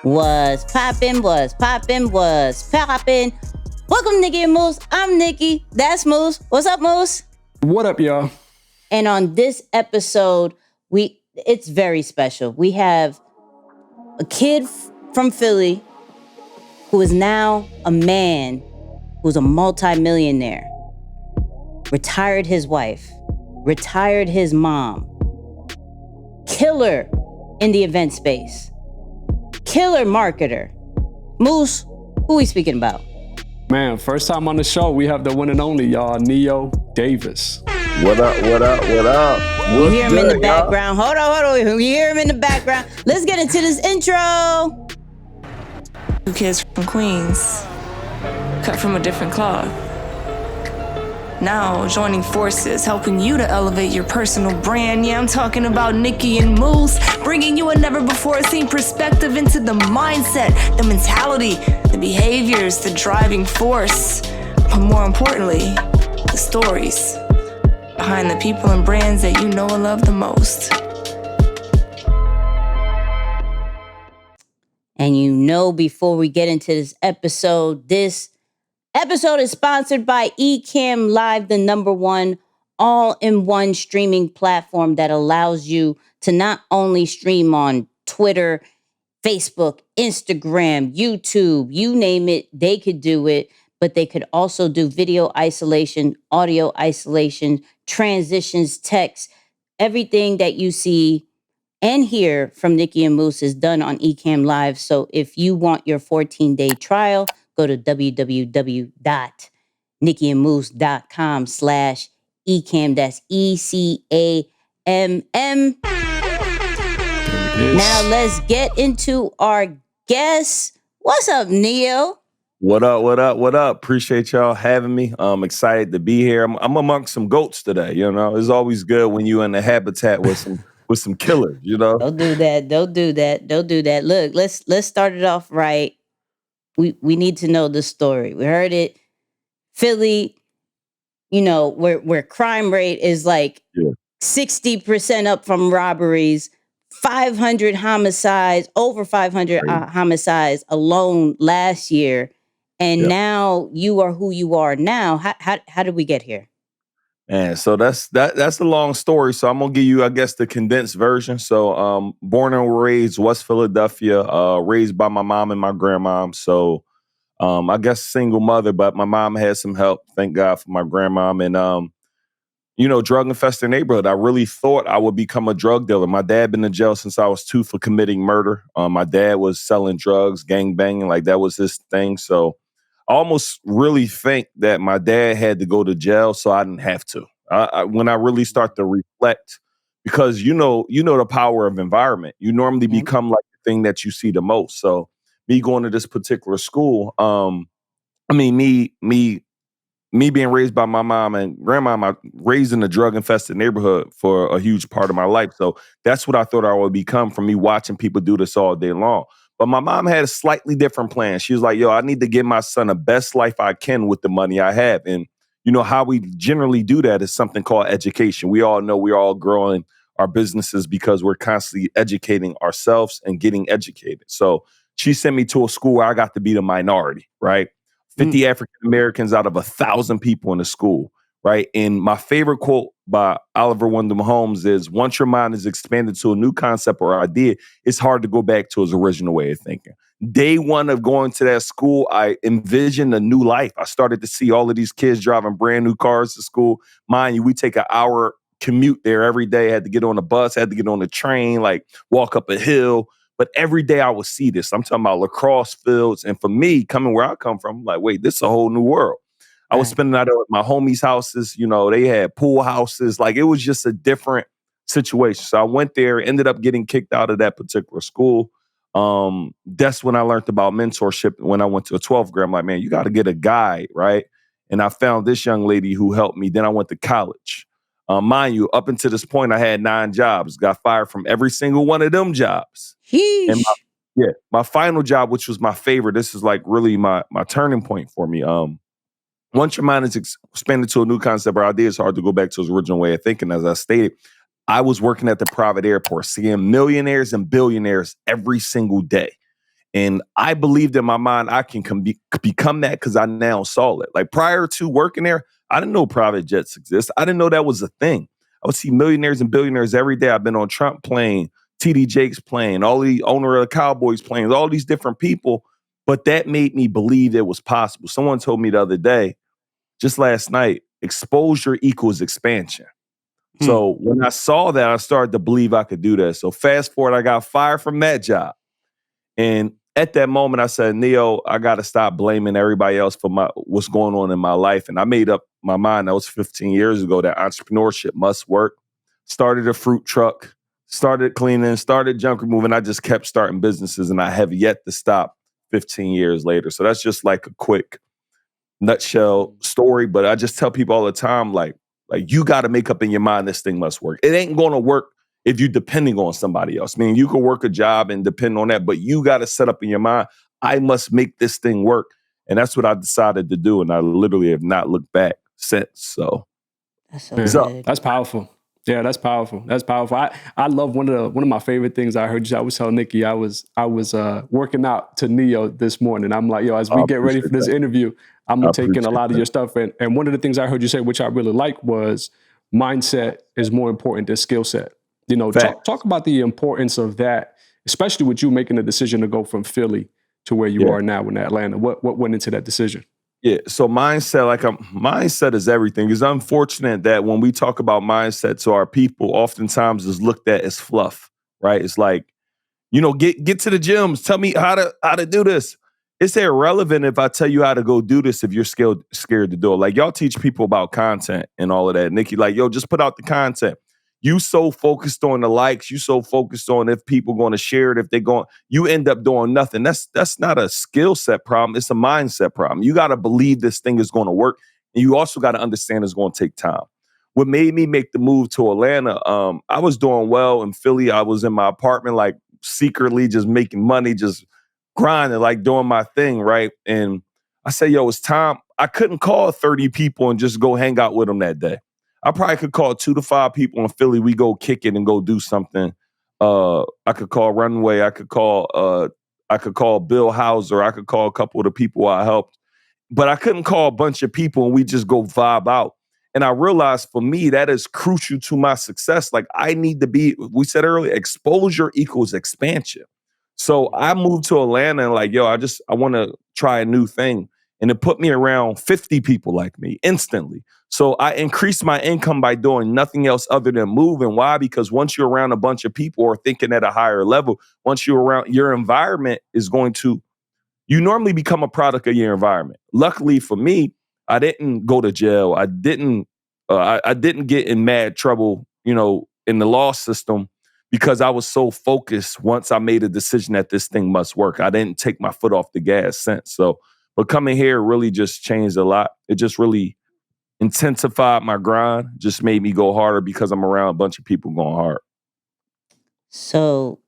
Was poppin', was poppin', was poppin'. Welcome, Nicky and Moose. I'm Nicky. That's Moose. What's up, Moose? What up, y'all? And on this episode, it's very special. We have a kid from Philly who is now a man who's a multi-millionaire. Retired his wife, retired his mom. Killer in the event space. Killer marketer. Moose, who we speaking about? Man, first time on the show, we have the one and only, y'all, Nehemiah Davis. What up, what up, what up? You hear him in the background. Hold on. You hear him in the background. Let's get into this intro. Two kids from Queens, cut from a different cloth. Now joining forces, helping you to elevate your personal brand. Yeah, I'm talking about Nicky and Moose, bringing you a never-before-seen perspective into the mindset, the mentality, the behaviors, the driving force, but more importantly, the stories behind the people and brands that you know and love the most. And you know, before we get into this episode is sponsored by ECAMM Live, the #1 all-in-one streaming platform that allows you to not only stream on Twitter, Facebook, Instagram, YouTube, you name it, they could do it, but they could also do video isolation, audio isolation, transitions, text, everything that you see and hear from Nicky and Moose is done on ECAMM Live. So if you want your 14-day trial, go to www.nickyandmoose.com/ECAMM. That's ECAMM. Now let's get into our guests. What's up, Neo? What up? Appreciate y'all having me. I'm excited to be here. I'm amongst some goats today, you know. It's always good when you in the habitat with some killers, you know. Don't do that. Look, let's start it off right. We need to know the story. We heard it. Philly, you know, where crime rate is like 60% up from robberies, 500 homicides, over 500 homicides alone last year. And now you are who you are now. How did we get here? And so that's a long story. So I'm gonna give you, I guess, the condensed version. So born and raised West Philadelphia, raised by my mom and my grandmom. So I guess single mother, but my mom had some help. Thank God for my grandmom. And you know, drug infested neighborhood. I really thought I would become a drug dealer. My dad been in jail since I was 2 for committing murder. My dad was selling drugs, gang banging, like that was his thing. So I almost really think that my dad had to go to jail so I didn't have to. When I really start to reflect, because you know the power of environment. You normally become like the thing that you see the most. So me going to this particular school, me being raised by my mom and grandma, raised in a drug-infested neighborhood for a huge part of my life. So that's what I thought I would become from me watching people do this all day long. But my mom had a slightly different plan. She was like, yo, I need to give my son the best life I can with the money I have. And you know how we generally do that is something called education. We all know we're all growing our businesses because we're constantly educating ourselves and getting educated. So she sent me to a school where I got to be the minority, right? 50 African Americans out of 1,000 people in the school, right? And my favorite quote by Oliver Wendell Holmes is, once your mind is expanded to a new concept or idea, it's hard to go back to his original way of thinking. Day one of going to that school, I envisioned a new life. I started to see all of these kids driving brand new cars to school. Mind you, we take an hour commute there every day. Had to get on a bus, had to get on the train, like walk up a hill. But every day I would see this. I'm talking about lacrosse fields. And for me, coming where I come from, I'm like, wait, this is a whole new world. I was spending out at my homies' houses. You know, they had pool houses. Like, it was just a different situation. So I went there, ended up getting kicked out of that particular school. That's when I learned about mentorship. When I went to a 12th grade, I'm like, man, you got to get a guide, right? And I found this young lady who helped me. Then I went to college. Mind you, up until this point, I had 9 jobs. Got fired from every single one of them jobs. And my final job, which was my favorite, this is like really my turning point for me. Once your mind is expanded to a new concept or idea, it's hard to go back to its original way of thinking. As I stated, I was working at the private airport, seeing millionaires and billionaires every single day. And I believed in my mind I can become that because I now saw it. Like prior to working there, I didn't know private jets exist. I didn't know that was a thing. I would see millionaires and billionaires every day. I've been on Trump plane, TD Jakes plane, all the owner of the Cowboys planes, all these different people. But that made me believe it was possible. Someone told me the other day, just last night, exposure equals expansion. So when I saw that, I started to believe I could do that. So fast forward, I got fired from that job. And at that moment, I said, Neo, I got to stop blaming everybody else for what's going on in my life. And I made up my mind, that was 15 years ago, that entrepreneurship must work. Started a fruit truck, started cleaning, started junk removing. I just kept starting businesses, and I have yet to stop 15 years later. So that's just like a quick nutshell story. But I just tell people all the time, like you got to make up in your mind this thing must work. It ain't going to work if you're depending on somebody else. I mean, you can work a job and depend on that, but you got to set up in your mind, I must make this thing work. And that's what I decided to do. And I literally have not looked back since. So That's so Man, good. that's powerful. Yeah, that's powerful. That's powerful. I love one of my favorite things I heard you. I was telling Nicky, I was working out to Neo this morning. I'm like, yo, as we get ready for this interview, I'm taking a lot of your stuff. And one of the things I heard you say, which I really like, was mindset is more important than skill set. You know, talk about the importance of that, especially with you making the decision to go from Philly to where you are now in Atlanta. What went into that decision? Yeah, so mindset is everything. It's unfortunate that when we talk about mindset to our people, oftentimes is looked at as fluff, right? It's like, you know, get to the gyms. Tell me how to do this. It's irrelevant if I tell you how to go do this if you're scared to do it. Like y'all teach people about content and all of that. Nicky, like, yo, just put out the content. You so focused on the likes, you so focused on if people going to share it, if they're going, you end up doing nothing. That's not a skill set problem. It's a mindset problem. You got to believe this thing is going to work. And you also got to understand it's going to take time. What made me make the move to Atlanta, I was doing well in Philly. I was in my apartment, like secretly just making money, just grinding, like doing my thing, right? And I said, yo, it's time. I couldn't call 30 people and just go hang out with them that day. I probably could call 2 to 5 people in Philly. We go kick it and go do something. I could call Runway. I could call Bill Hauser. I could call a couple of the people I helped. But I couldn't call a bunch of people and we just go vibe out. And I realized for me, that is crucial to my success. Like I need to be, we said earlier, exposure equals expansion. So I moved to Atlanta and like, yo, I want to try a new thing. And it put me around 50 people like me instantly. So I increased my income by doing nothing else other than moving. Why? Because once you're around a bunch of people or thinking at a higher level, once you're around, your environment is going to, you normally become a product of your environment. Luckily for me, I didn't go to jail. I didn't get in mad trouble, you know, in the law system because I was so focused once I made a decision that this thing must work. I didn't take my foot off the gas since. So, but coming here really just changed a lot. It just really intensified my grind, just made me go harder because I'm around a bunch of people going hard. So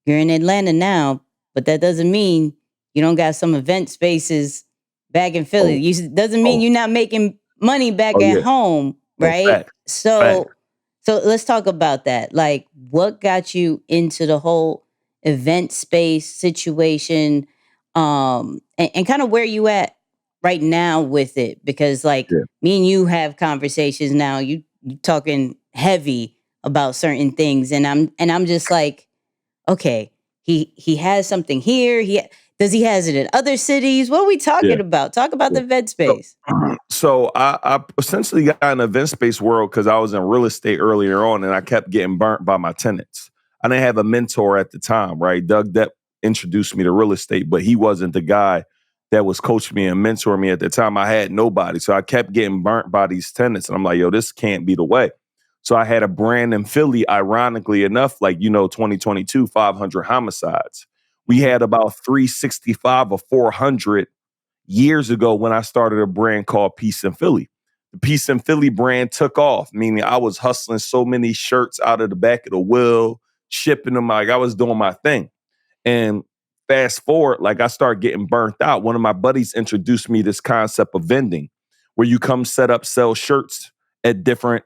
you're in Atlanta now, but that doesn't mean you don't got some event spaces back in Philly. Doesn't mean you're not making money back at home, right? Fact. So let's talk about that. Like, what got you into the whole event space situation, and kind of where you at right now with it? Because like me and you have conversations now. You talking heavy about certain things, and I'm just like, okay, he has something here. Does he has it in other cities? What are we talking about? Talk about the event space. So I essentially got in the event space world because I was in real estate earlier on, and I kept getting burnt by my tenants. I didn't have a mentor at the time, right? Doug Depp introduced me to real estate, but he wasn't the guy that was coaching me and mentoring me at the time. I had nobody. So I kept getting burnt by these tenants. And I'm like, yo, this can't be the way. So I had a brand in Philly, ironically enough, like, 2022, 500 homicides. We had about 365 or 400 years ago when I started a brand called Peace in Philly. The Peace in Philly brand took off, meaning I was hustling so many shirts out of the back of the wheel, shipping them, like I was doing my thing. And fast forward, like I started getting burnt out. One of my buddies introduced me this concept of vending, where you come set up, sell shirts at different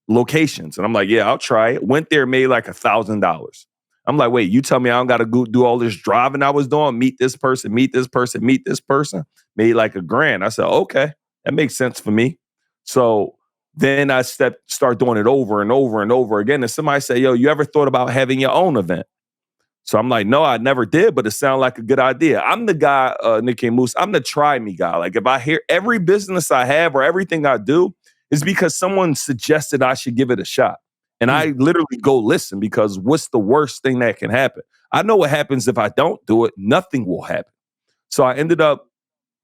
locations. And I'm like, yeah, I'll try it. Went there, made like $1,000. I'm like, wait, you tell me I don't got to go do all this driving I was doing, meet this person, meet this person, meet this person, made like $1,000. I said, okay, that makes sense for me. So then I start doing it over and over and over again. And somebody said, yo, you ever thought about having your own event? So I'm like, no, I never did, but it sounded like a good idea. I'm the guy, Nicky Moose, I'm the try me guy. Like if I hear every business I have or everything I do is because someone suggested I should give it a shot. And I literally go listen because what's the worst thing that can happen? I know what happens if I don't do it. Nothing will happen. So I ended up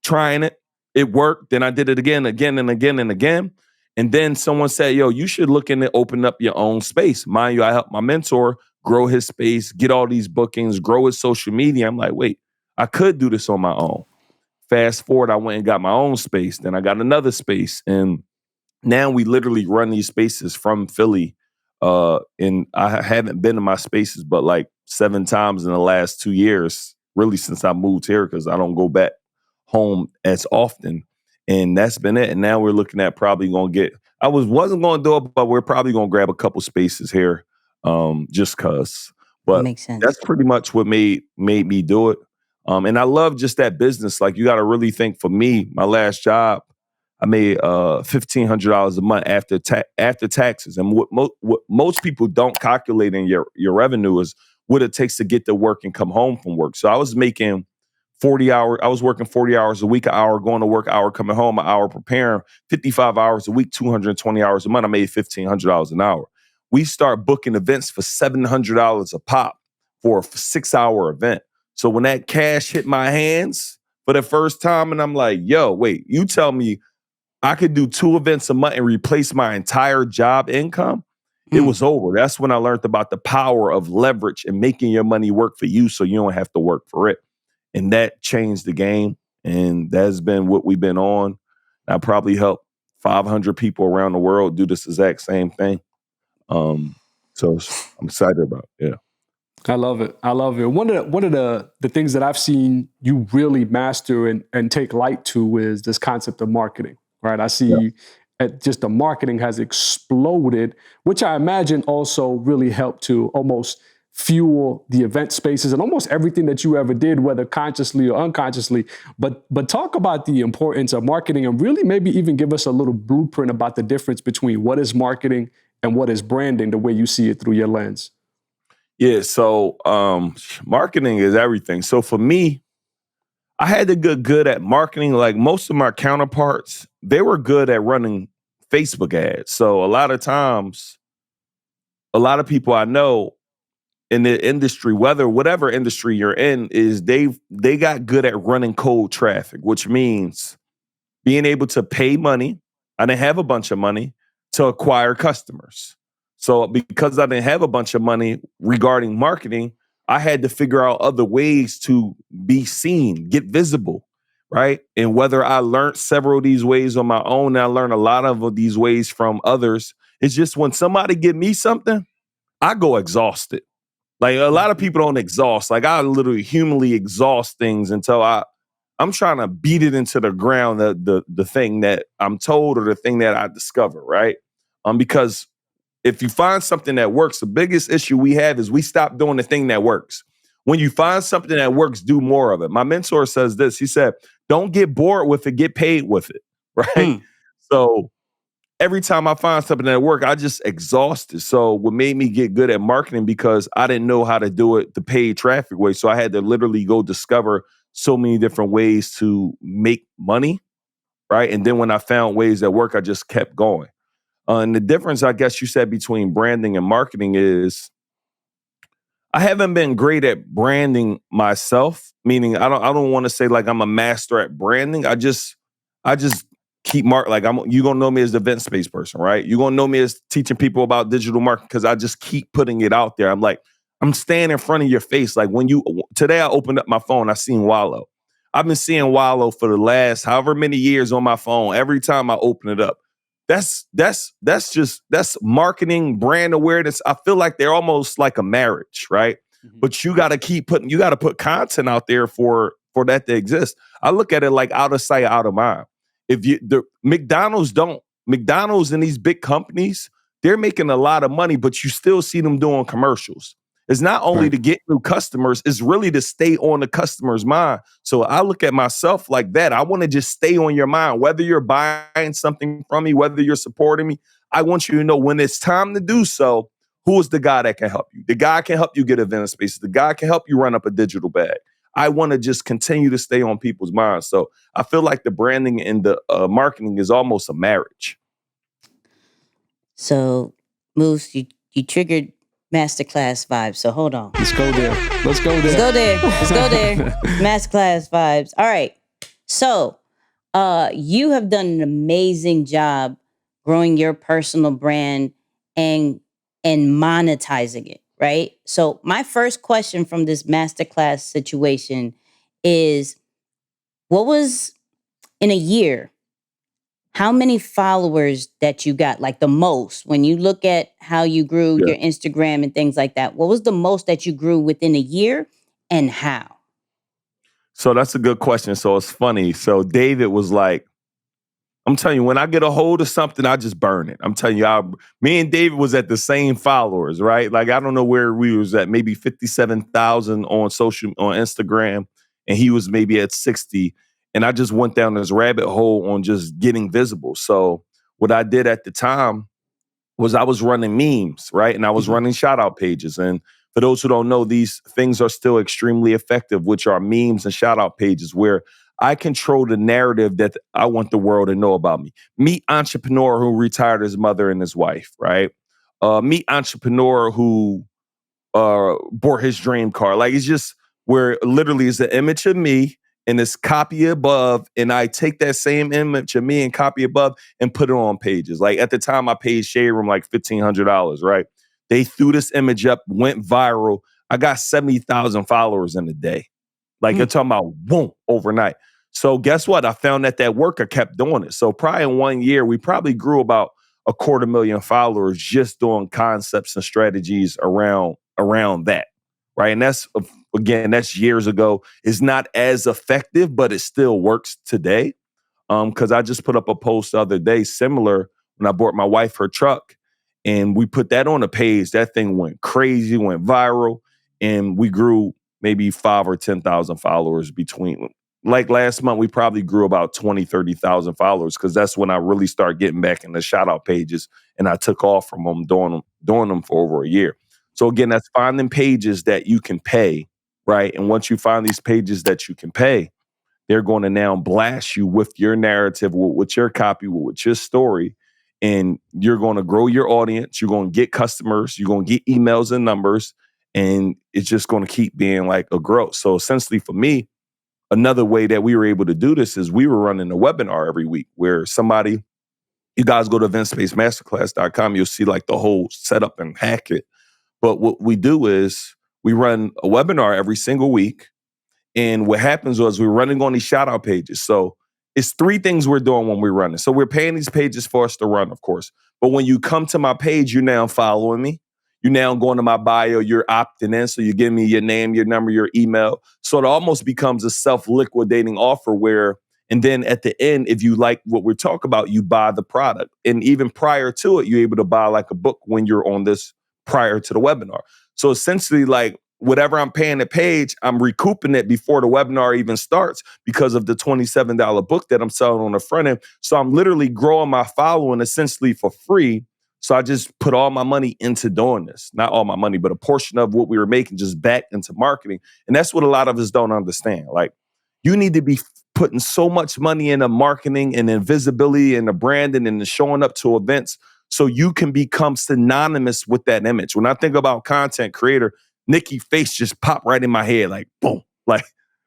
trying it. It worked. Then I did it again, again, and again, and again. And then someone said, yo, you should look into open up your own space. Mind you, I helped my mentor grow his space, get all these bookings, grow his social media. I'm like, wait, I could do this on my own. Fast forward, I went and got my own space. Then I got another space. And now we literally run these spaces from Philly. And I haven't been in my spaces but like 7 times in the last 2 years, really since I moved here, because I don't go back home as often. And that's been it. And now we're looking at probably going to get, wasn't going to do it, but we're probably going to grab a couple spaces here just cause. But makes sense. that's pretty much what made me do it. And I love just that business. Like you got to really think, for me, my last job, I made $1,500 a month after taxes. And what most people don't calculate in your revenue is what it takes to get to work and come home from work. So I was making 40 hours. I was working 40 hours a week, an hour going to work, an hour coming home, an hour preparing, 55 hours a week, 220 hours a month. I made $1,500 an hour. We start booking events for $700 a pop for a 6-hour event. So when that cash hit my hands for the first time, and I'm like, yo, wait, you tell me I could do 2 events a month and replace my entire job income, it was over. That's when I learned about the power of leverage and making your money work for you so you don't have to work for it. And that changed the game. And that's been what we've been on. I probably helped 500 people around the world do this exact same thing. So I'm excited about it. Yeah. I love it. I love it. One of the things that I've seen you really master and take light to is this concept of marketing, right? I see just the marketing has exploded, which I imagine also really helped to almost fuel the event spaces and almost everything that you ever did, whether consciously or unconsciously. But talk about the importance of marketing and really maybe even give us a little blueprint about the difference between what is marketing and what is branding, the way you see it through your lens. Yeah, so marketing is everything. So for me, I had to get good at marketing. Like most of my counterparts, they were good at running Facebook ads. So a lot of times, a lot of people I know in the industry, whatever industry you're in, is they got good at running cold traffic, which means being able to pay money. I didn't have a bunch of money to acquire customers. So because I didn't have a bunch of money regarding marketing, I had to figure out other ways to be seen, get visible, right? And whether I learned several of these ways on my own, and I learned a lot of these ways from others, it's just when somebody give me something, I go exhausted. Like a lot of people don't exhaust. Like I literally humanly exhaust things until I'm trying to beat it into the ground, the thing that I'm told or the thing that I discover, right? Because if you find something that works, the biggest issue we have is we stop doing the thing that works. When you find something that works, do more of it. My mentor says this. He said, don't get bored with it, get paid with it, right? So every time I find something that works, I just exhausted. So what made me get good at marketing, because I didn't know how to do it the paid traffic way. So I had to literally go discover so many different ways to make money, right? And then when I found ways that work, I just kept going. And the difference, I guess you said, between branding and marketing is I haven't been great at branding myself, meaning I don't want to say like I'm a master at branding. I just keep you gonna know me as the event space person, right? You're gonna know me as teaching people about digital marketing because I just keep putting it out there. I'm standing in front of your face. Like today I opened up my phone, I seen Wallow. I've been seeing Wallow for the last however many years on my phone. Every time I open it up. That's marketing, brand awareness. I feel like they're almost like a marriage, right? Mm-hmm. But you got to put content out there for that to exist. I look at it like out of sight, out of mind. McDonald's and these big companies, they're making a lot of money, but you still see them doing commercials. It's not only to get new customers, it's really to stay on the customer's mind. So I look at myself like that. I want to just stay on your mind, whether you're buying something from me, whether you're supporting me. I want you to know when it's time to do so, who is the guy that can help you? The guy can help you get event spaces. The guy can help you run up a digital bag. I want to just continue to stay on people's minds. So I feel like the branding and the marketing is almost a marriage. So, Moose, you triggered masterclass vibes. So hold on. Let's go there. Let's go there. Let's go there. Let's go there. Masterclass vibes. All right. So, you have done an amazing job growing your personal brand and monetizing it, right? So, my first question from this masterclass situation is, what was in a year? How many followers that you got, like the most, when you look at how you grew your Instagram and things like that? What was the most that you grew within a year and how? So that's a good question. So it's funny. So David was like, I'm telling you, when I get a hold of something, I just burn it. I'm telling you, me and David was at the same followers, right? Like, I don't know where we was at, maybe 57,000 on Instagram, and he was maybe at 60. And I just went down this rabbit hole on just getting visible. So what I did at the time was I was running memes, right? And I was running shout out pages. And for those who don't know, these things are still extremely effective, which are memes and shout out pages where I control the narrative that I want the world to know about me. Meet entrepreneur who retired his mother and his wife, right? Meet entrepreneur who bought his dream car. Like, it's just where literally it's an image of me and it's copy above, and I take that same image of me and copy above and put it on pages. Like, at the time, I paid Shade Room like $1,500, right? They threw this image up, went viral. I got 70,000 followers in a day. Like, you're talking about boom, overnight. So guess what? I found that worker kept doing it. So probably in 1 year, we probably grew about 250,000 followers just doing concepts and strategies around that, right? And that's, again, that's years ago. It's not as effective, but it still works today. Because I just put up a post the other day, similar, when I bought my wife her truck, and we put that on a page. That thing went crazy, went viral, and we grew maybe 5,000 or 10,000 followers between. Like last month, we probably grew about 20,000, 30,000 followers, because that's when I really started getting back in the shout out pages, and I took off from them, doing them for over a year. So again, that's finding pages that you can pay, right? And once you find these pages that you can pay, they're going to now blast you with your narrative, with your copy, with your story, and you're going to grow your audience. You're going to get customers. You're going to get emails and numbers, and it's just going to keep being like a growth. So essentially for me, another way that we were able to do this is we were running a webinar every week where you guys go to eventspacemasterclass.com, you'll see like the whole setup and hack it. But what we do is we run a webinar every single week. And what happens was we're running on these shout out pages. So it's 3 things we're doing when we're running. So we're paying these pages for us to run, of course. But when you come to my page, you're now following me. You're now going to my bio, you're opting in. So you give me your name, your number, your email. So it almost becomes a self-liquidating offer where, and then at the end, if you like what we're talking about, you buy the product. And even prior to it, you're able to buy like a book when you're on this prior to the webinar. So essentially, like, whatever I'm paying the page, I'm recouping it before the webinar even starts because of the $27 book that I'm selling on the front end. So I'm literally growing my following essentially for free. So I just put all my money into doing this. Not all my money, but a portion of what we were making just back into marketing. And that's what a lot of us don't understand. Like, you need to be putting so much money into marketing and in visibility and the branding and the showing up to events so you can become synonymous with that image. When I think about content creator, Nikki face just popped right in my head, like boom. Like,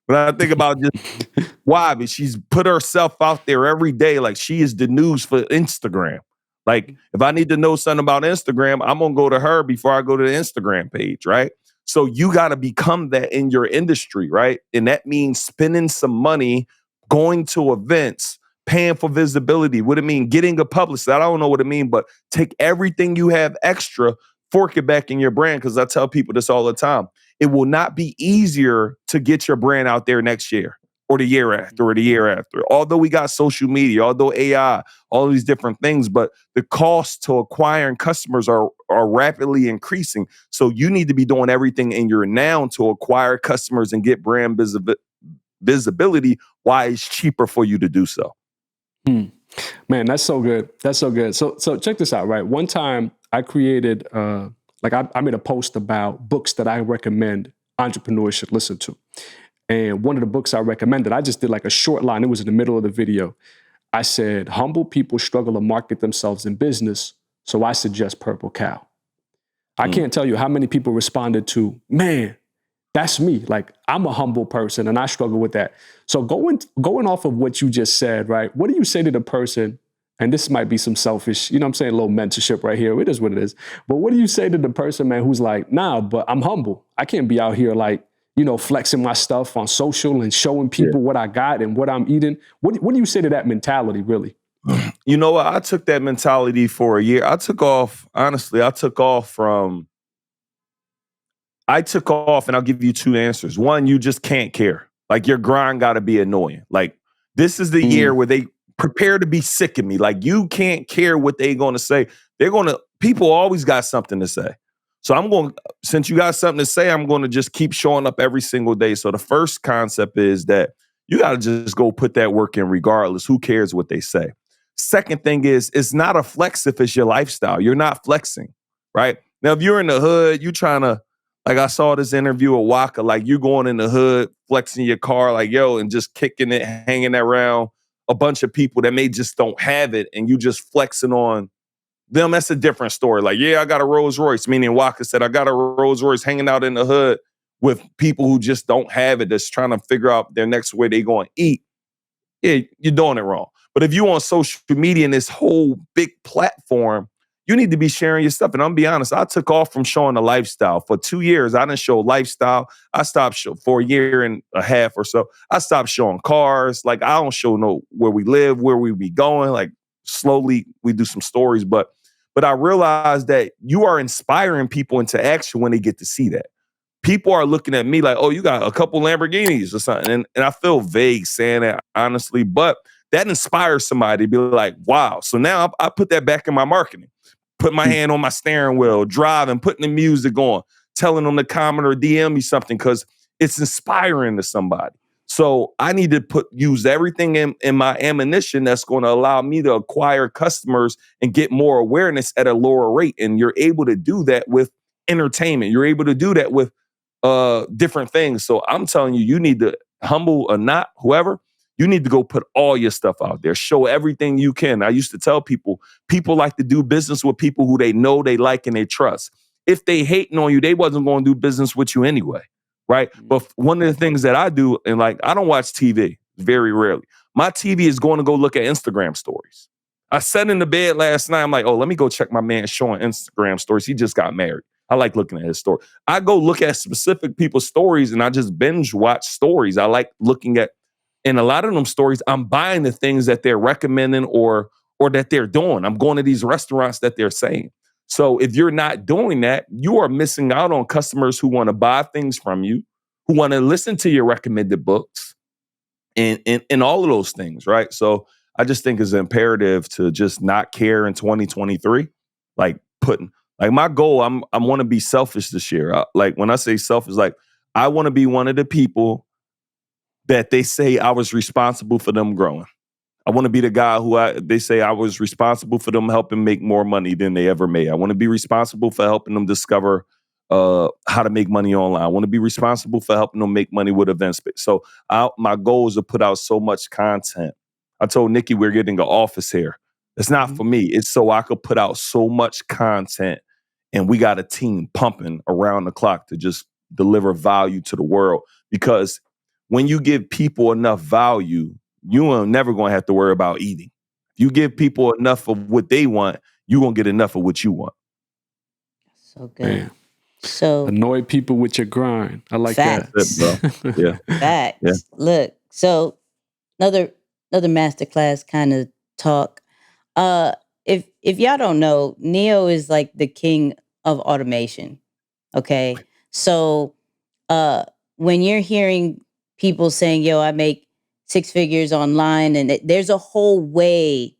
when I think about just why, but she's put herself out there every day, like she is the news for Instagram. Like, if I need to know something about Instagram, I'm gonna go to her before I go to the Instagram page, right? So you gotta become that in your industry, right? And that means spending some money, going to events, paying for visibility. What it mean? Getting a publicist. I don't know what it mean, but take everything you have extra, fork it back in your brand. Because I tell people this all the time. It will not be easier to get your brand out there next year. or the year after or the year after. Although we got social media, although AI, all these different things, but the cost to acquiring customers are rapidly increasing. So you need to be doing everything in your now to acquire customers and get brand visibility, why it's cheaper for you to do so. Man, that's so good. That's so good. So check this out, right? One time I created, I made a post about books that I recommend entrepreneurs should listen to. And one of the books I recommended, I just did like a short line. It was in the middle of the video. I said, humble people struggle to market themselves in business, so I suggest Purple Cow. I can't tell you how many people responded to, man, that's me. Like, I'm a humble person and I struggle with that. So going off of what you just said, right? What do you say to the person? And this might be some selfish, you know what I'm saying, a little mentorship right here. It is what it is. But what do you say to the person, man, who's like, nah, but I'm humble. I can't be out here like, flexing my stuff on social and showing people what I got and what I'm eating. What do you say to that mentality, really? You know what? I took that mentality for a year. I took off, and I'll give you two answers. One, you just can't care. Like, your grind got to be annoying. Like, this is the year where they prepare to be sick of me. Like, you can't care what they're going to say. People always got something to say. So since you got something to say, I'm going to just keep showing up every single day. So the first concept is that you got to just go put that work in regardless. Who cares what they say? Second thing is, it's not a flex if it's your lifestyle. You're not flexing, right? Now, if you're in the hood, you trying to, like, I saw this interview of Waka, like, you going in the hood, flexing your car, like, yo, and just kicking it, hanging around a bunch of people that may just don't have it, and you just flexing on them. That's a different story. Like, yeah, I got a Rolls Royce, meaning Waka said, I got a Rolls Royce, hanging out in the hood with people who just don't have it, that's trying to figure out their next way they going to eat. Yeah, you're doing it wrong. But if you on social media and this whole big platform, you need to be sharing your stuff. And I'm gonna be honest, I took off from showing a lifestyle. For 2 years, I didn't show lifestyle. I stopped for a year and a half or so. I stopped showing cars. Like, I don't show where we live, where we be going. Like, slowly we do some stories. But I realized that you are inspiring people into action when they get to see that. People are looking at me like, oh, you got a couple Lamborghinis or something. And I feel vague saying that, honestly. But that inspires somebody to be like, wow. So now I put that back in my marketing. Put my hand on my steering wheel, driving, putting the music on, telling them to comment or DM me something because it's inspiring to somebody. So I need to use everything in my ammunition that's going to allow me to acquire customers and get more awareness at a lower rate. And you're able to do that with entertainment. You're able to do that with different things. So I'm telling you, you need to, humble or not, whoever, you need to go put all your stuff out there. Show everything you can. I used to tell people like to do business with people who they know, they like, and they trust. If they hating on you, they wasn't going to do business with you anyway, right? But one of the things that I do, and like, I don't watch TV very rarely. My TV is going to go look at Instagram stories. I sat in the bed last night. I'm like, oh, let me go check my man showing Instagram stories. He just got married. I like looking at his story. I go look at specific people's stories and I just binge watch stories. I like looking at, and a lot of them stories, I'm buying the things that they're recommending or that they're doing. I'm going to these restaurants that they're saying. So if you're not doing that, you are missing out on customers who want to buy things from you, who want to listen to your recommended books and all of those things, right? So I just think it's imperative to just not care in 2023. Like my goal, I want to be selfish this year. Like, when I say selfish, like, I want to be one of the people that they say I was responsible for them growing. I want to be the guy who they say I was responsible for them helping make more money than they ever made. I want to be responsible for helping them discover how to make money online. I want to be responsible for helping them make money with events. So my goal is to put out so much content. I told Nicky we're getting an office here. It's not for me. It's so I could put out so much content, and we got a team pumping around the clock to just deliver value to the world. Because when you give people enough value, you are never going to have to worry about eating. If you give people enough of what they want, you're going to get enough of what you want. So good. Man. So annoy people with your grind. I like facts. that. Bro. Yeah. Facts. Yeah. Look, so another masterclass kind of talk. If y'all don't know, Neo is like the king of automation. Okay. So when you're hearing people saying, yo, I make six figures online, and there's a whole way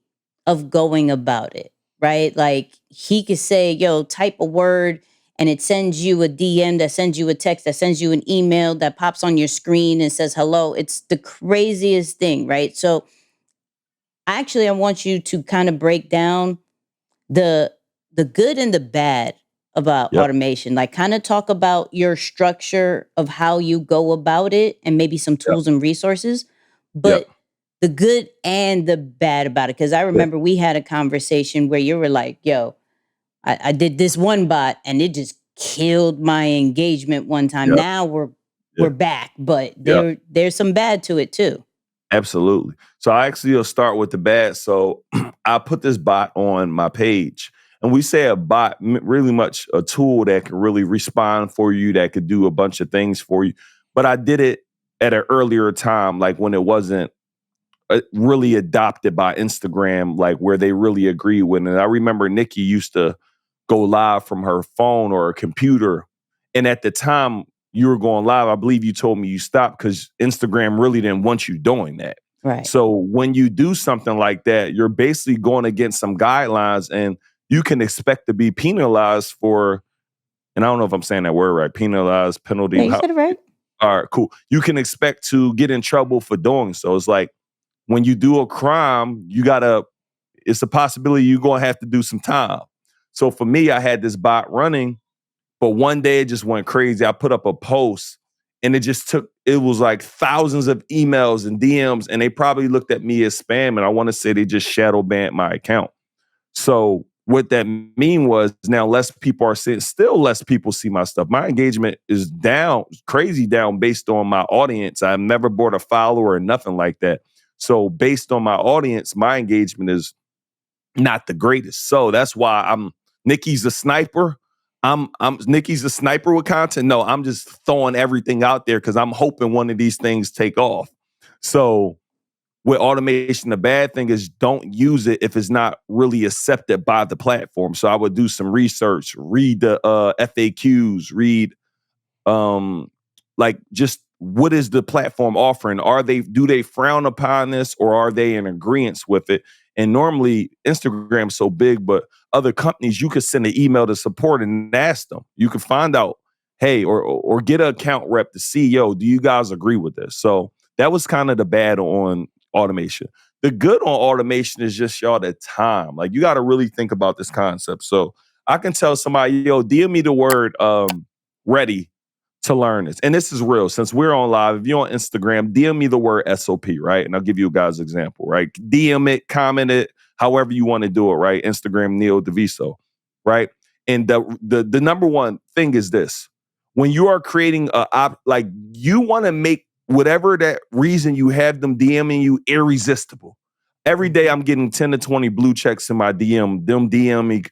of going about it, right? Like he could say, yo, type a word and it sends you a DM, that sends you a text, that sends you an email, that pops on your screen and says hello. It's the craziest thing, right? So actually I want you to kind of break down the good and the bad about Yep. automation. Like kind of talk about your structure of how you go about it and maybe some Yep. tools and resources, Yep. but the good and the bad about it. Cause I Yeah. remember we had a conversation where you were like, yo, I did this one bot and it just killed my engagement one time. Yep. Now we're Yeah. back, but Yep. there's some bad to it too. Absolutely. So I actually will start with the bad. So I put this bot on my page. And we say a bot, really much a tool that can really respond for you, that could do a bunch of things for you. But I did it at an earlier time, like when it wasn't really adopted by Instagram, like where they really agree with it. And I remember Nikki used to go live from her phone or a computer. And at the time you were going live, I believe you told me you stopped because Instagram really didn't want you doing that. Right. So when you do something like that, you're basically going against some guidelines and you can expect to be penalized for, and I don't know if I'm saying that word right, penalized, penalty. Yeah, you said it right. All right, cool. You can expect to get in trouble for doing so. It's like when you do a crime, it's a possibility you're going to have to do some time. So for me, I had this bot running, but one day it just went crazy. I put up a post and it was like thousands of emails and DMs, and they probably looked at me as spam. And I want to say they just shadow banned my account. So what that mean was now less people are seeing, still less people see my stuff. My engagement is down, crazy down based on my audience. I've never bought a follower or nothing like that. So based on my audience, my engagement is not the greatest. So that's why Nicky's a sniper. I'm Nicky's a sniper with content. No, I'm just throwing everything out there because I'm hoping one of these things take off. So with automation, the bad thing is don't use it if it's not really accepted by the platform. So I would do some research, read the FAQs, read like just what is the platform offering? Do they frown upon this or are they in agreement with it? And normally Instagram's so big, but other companies, you could send an email to support and ask them. You can find out, hey, or get an account rep to see, yo, do you guys agree with this? So that was kind of the bad on automation. The good on automation is just y'all the time. Like you got to really think about this concept. So I can tell somebody, yo, DM me the word ready to learn this. And this is real. Since we're on live, if you're on Instagram, DM me the word SOP, right? And I'll give you guys an example, right? DM it, comment it, however you want to do it, right? Instagram Neo Deviso, right? And the number one thing is this. When you are creating like you want to make whatever that reason you have them DMing you irresistible. Every day I'm getting 10 to 20 blue checks in my DM, them DMing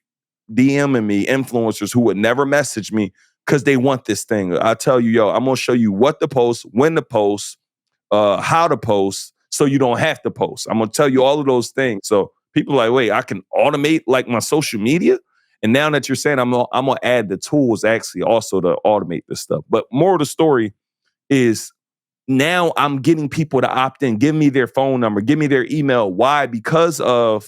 me influencers who would never message me because they want this thing. I tell you, yo, I'm going to show you what to post, when to post, how to post, so you don't have to post. I'm going to tell you all of those things. So people are like, wait, I can automate like my social media? And now that you're saying I'm going to add the tools actually also to automate this stuff. But more of the story is now I'm getting people to opt in, give me their phone number, give me their email. Why? Because I'm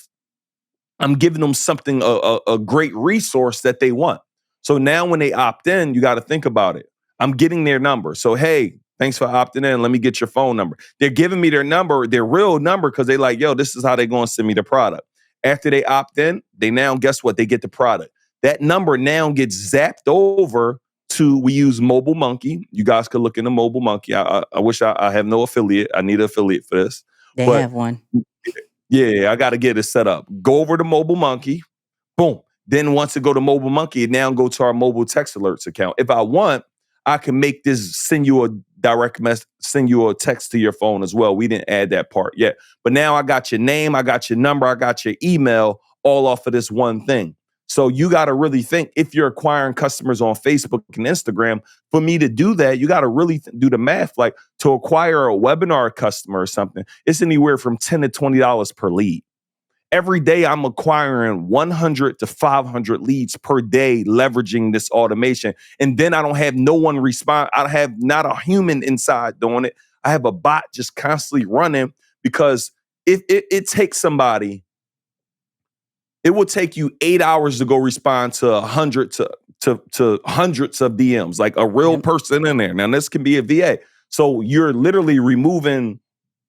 giving them something, a great resource that they want. So now when they opt in, you got to think about it. I'm getting their number. So, hey, thanks for opting in. Let me get your phone number. They're giving me their number, their real number, because they like, yo, this is how they're going to send me the product. After they opt in, they now, guess what? They get the product. That number now gets zapped over to, we use Mobile Monkey. You guys could look into Mobile Monkey. I wish I have no affiliate. I need an affiliate for this. They have one. Yeah, I got to get it set up. Go over to Mobile Monkey. Boom. Then once it go to Mobile Monkey, it now go to our mobile text alerts account. If I want, I can make this send you a direct message, send you a text to your phone as well. We didn't add that part yet. But now I got your name, I got your number, I got your email, all off of this one thing. So you got to really think, if you're acquiring customers on Facebook and Instagram, for me to do that, you got to really do the math. Like to acquire a webinar customer or something, it's anywhere from $10 to $20 per lead. Every day I'm acquiring 100 to 500 leads per day, leveraging this automation. And then I don't have no one respond. I have not a human inside doing it. I have a bot just constantly running because if it takes somebody, it will take you 8 hours to go respond to 100 to hundreds of DMs, like a real person in there. Now, this can be a VA. So you're literally removing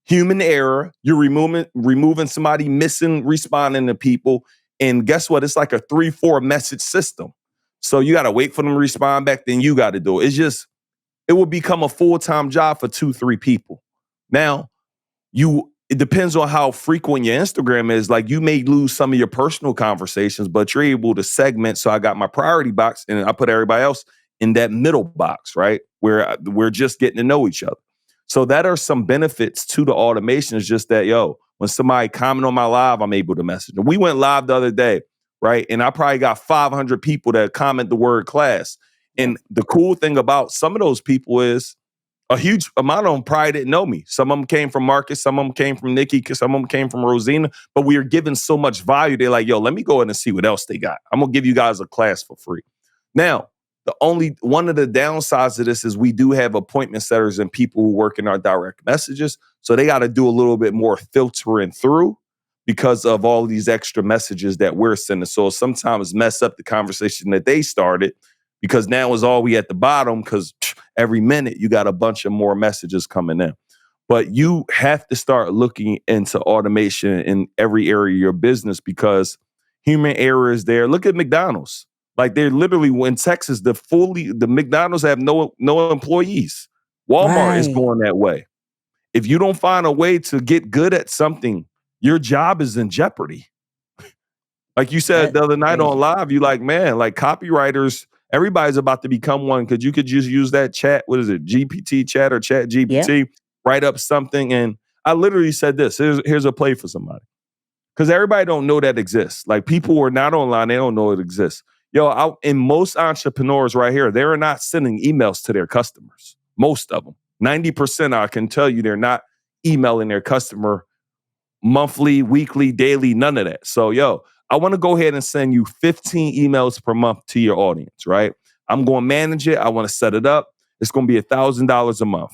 human error. You're removing somebody missing, responding to people. And guess what? It's like a 3-4 message system. So you got to wait for them to respond back. Then you got to do it. It will become a full-time job for 2-3 people. Now, it depends on how frequent your Instagram is. Like, you may lose some of your personal conversations, but you're able to segment. So I got my priority box and I put everybody else in that middle box, right? Where we're just getting to know each other. So that are some benefits to the automation. Is just that, when somebody comment on my live, I'm able to message them. We went live the other day, right? And I probably got 500 people that comment the word class. And the cool thing about some of those people is a huge amount of them probably didn't know me. Some of them came from Marcus, some of them came from Nikki, some of them came from Rosina, but we are giving so much value. They're like, let me go in and see what else they got. I'm going to give you guys a class for free. Now, one of the downsides of this is we do have appointment setters and people who work in our direct messages. So they got to do a little bit more filtering through because of all these extra messages that we're sending. So sometimes mess up the conversation that they started, because now it's all we at the bottom, because every minute you got a bunch of more messages coming in. But you have to start looking into automation in every area of your business, because human error is there. Look at McDonald's. Like, they're literally, in Texas, the McDonald's have no employees. Walmart is going that way. If you don't find a way to get good at something, your job is in jeopardy. Like you said the other night on live, you like, man, like copywriters, everybody's about to become one, because you could just use that chat. What is it? GPT chat or chat GPT, write up something. And I literally said this, here's a play for somebody. Because everybody don't know that exists. Like, people who are not online, they don't know it exists. In most entrepreneurs right here, they're not sending emails to their customers. Most of them. 90%, I can tell you, they're not emailing their customer monthly, weekly, daily, none of that. So, I want to go ahead and send you 15 emails per month to your audience, right? I'm going to manage it. I want to set it up. It's going to be $1,000 a month.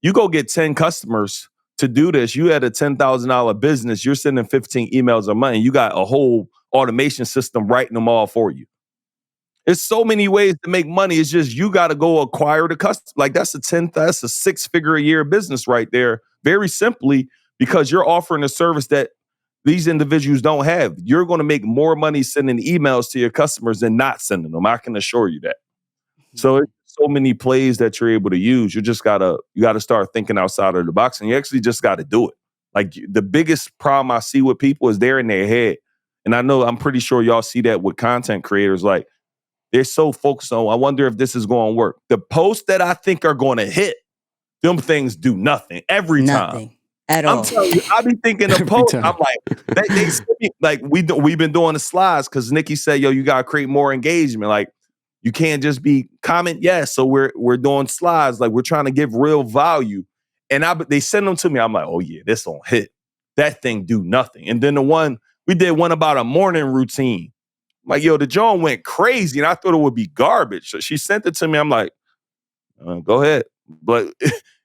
You go get 10 customers to do this. You had a $10,000 business. You're sending 15 emails a month, and you got a whole automation system writing them all for you. There's so many ways to make money. It's just you got to go acquire the customer. Like, that's a 6-figure a year business right there. Very simply, because you're offering a service that these individuals don't have. You're going to make more money sending emails to your customers than not sending them. I can assure you that. So it's so many plays that you're able to use. You gotta start thinking outside of the box, and you actually just got to do it. Like, the biggest problem I see with people is they're in their head. And I'm pretty sure y'all see that with content creators. Like, they're so focused on, I wonder if this is going to work. The posts that I think are going to hit, them things do nothing every time. At all. I'm telling you, I be thinking the post. I'm like, they like, we've been doing the slides because Nikki said, you got to create more engagement. Like, you can't just be comment yes. So we're doing slides. Like, we're trying to give real value. And they send them to me. I'm like, oh yeah, this don't hit. That thing do nothing. And then we did one about a morning routine. Like, the John went crazy, and I thought it would be garbage. So she sent it to me. I'm like, go ahead. But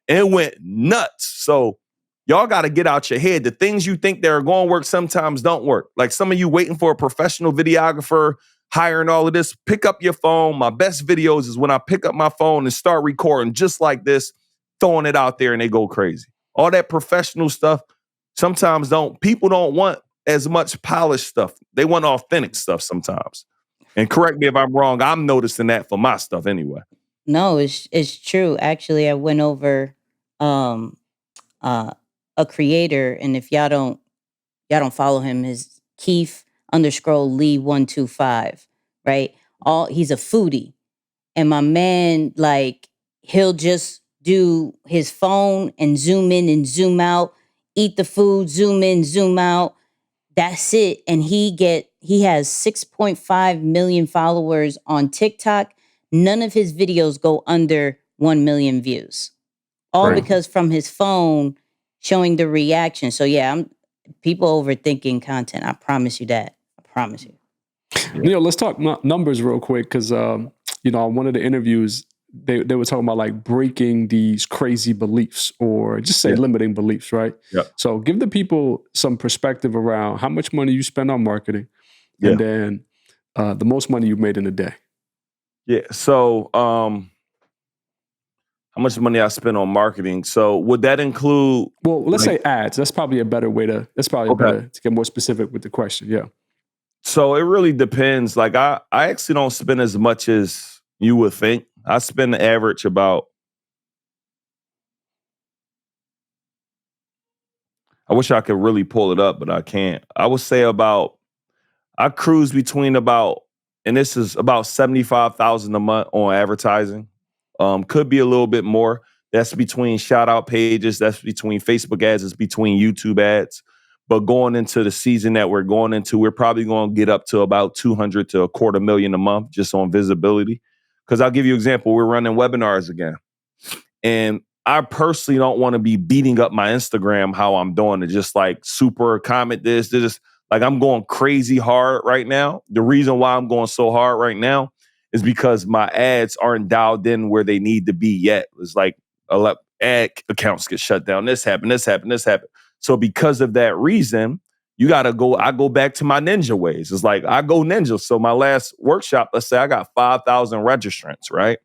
it went nuts. So y'all got to get out your head. The things you think that are going to work sometimes don't work. Like, some of you waiting for a professional videographer, hiring all of this. Pick up your phone. My best videos is when I pick up my phone and start recording just like this, throwing it out there, and they go crazy. All that professional stuff sometimes people don't want as much polished stuff. They want authentic stuff sometimes. And correct me if I'm wrong. I'm noticing that for my stuff anyway. No, it's true. Actually, I went over a creator, and if y'all don't follow him, his Keith_Lee125, right? He's a foodie. And my man, like, he'll just do his phone and zoom in and zoom out, eat the food, zoom in, zoom out. That's it. And he has 6.5 million followers on TikTok. None of his videos go under 1 million views. All Right. because from his phone showing the reaction. So yeah, people overthinking content. I promise you that. I promise you. Let's talk numbers real quick, because on one of the interviews, they were talking about like breaking these crazy beliefs or just say limiting beliefs, right? Yeah. So give the people some perspective around how much money you spend on marketing and then the most money you've made in a day. Yeah. So how much money I spend on marketing. So would that include? Well, let's say ads. That's probably a better way to, better to get more specific with the question. Yeah. So it really depends. Like I actually don't spend as much as you would think. I spend the average about, I wish I could really pull it up, but I can't. I would say I cruise between about, and this is about 75,000 a month on advertising. Could be a little bit more. That's between shout out pages. That's between Facebook ads. It's between YouTube ads. But going into the season that we're going into, we're probably going to get up to about 200 to $250,000 a month just on visibility. Because I'll give you an example. We're running webinars again. And I personally don't want to be beating up my Instagram how I'm doing it. Just like super comment this. Like I'm going crazy hard right now. The reason why I'm going so hard right now is because my ads aren't dialed in where they need to be yet. It's like ad accounts get shut down. This happened. So because of that reason, I go back to my ninja ways. It's like I go ninja. So my last workshop, let's say I got 5,000 registrants, right?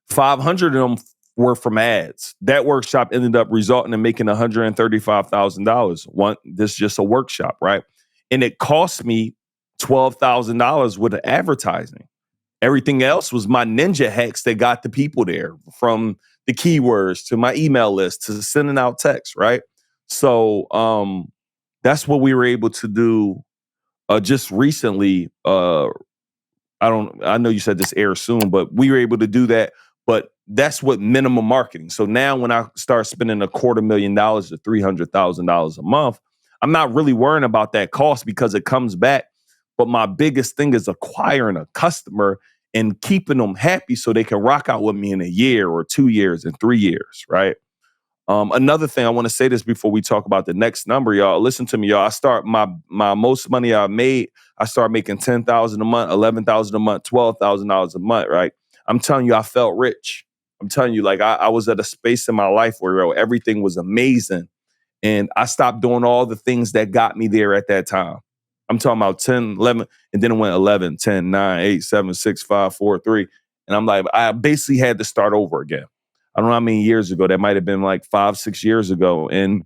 500 of them were from ads. That workshop ended up resulting in making $135,000. This is just a workshop, right? And it cost me $12,000 with advertising. Everything else was my ninja hacks that got the people there, from the keywords to my email list to sending out texts, right? So that's what we were able to do just recently. I know you said this airs soon, but we were able to do that. But that's what minimum marketing. So now when I start spending $250,000 to $300,000 a month, I'm not really worrying about that cost because it comes back. But my biggest thing is acquiring a customer and keeping them happy so they can rock out with me in a year or 2 years and 3 years, right? Another thing, I want to say this before we talk about the next number, y'all. Listen to me, y'all. I start my most money I made. I started making $10,000 a month, $11,000 a month, $12,000 a month, right? I'm telling you, I felt rich. I'm telling you, like I was at a space in my life where everything was amazing. And I stopped doing all the things that got me there at that time. I'm talking about 10, 11, and then it went 11, 10, 9, 8, 7, 6, 5, 4, 3. And I'm like, I basically had to start over again. I don't know how many years ago. That might have been like 5, 6 years ago. And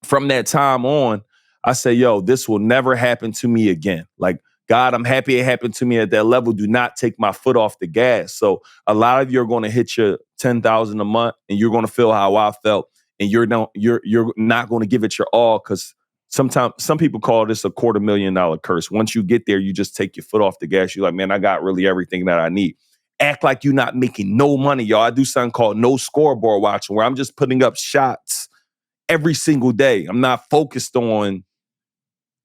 from that time on, I say, yo, this will never happen to me again. Like, God, I'm happy it happened to me at that level. Do not take my foot off the gas. So a lot of you are going to hit your 10,000 a month and you're going to feel how I felt. And you're not going to give it your all, because sometimes some people call this a $250,000 curse. Once you get there, you just take your foot off the gas. You're like, man, I got really everything that I need. Act like you're not making no money, y'all. I do something called no scoreboard watching, where I'm just putting up shots every single day. I'm not focused on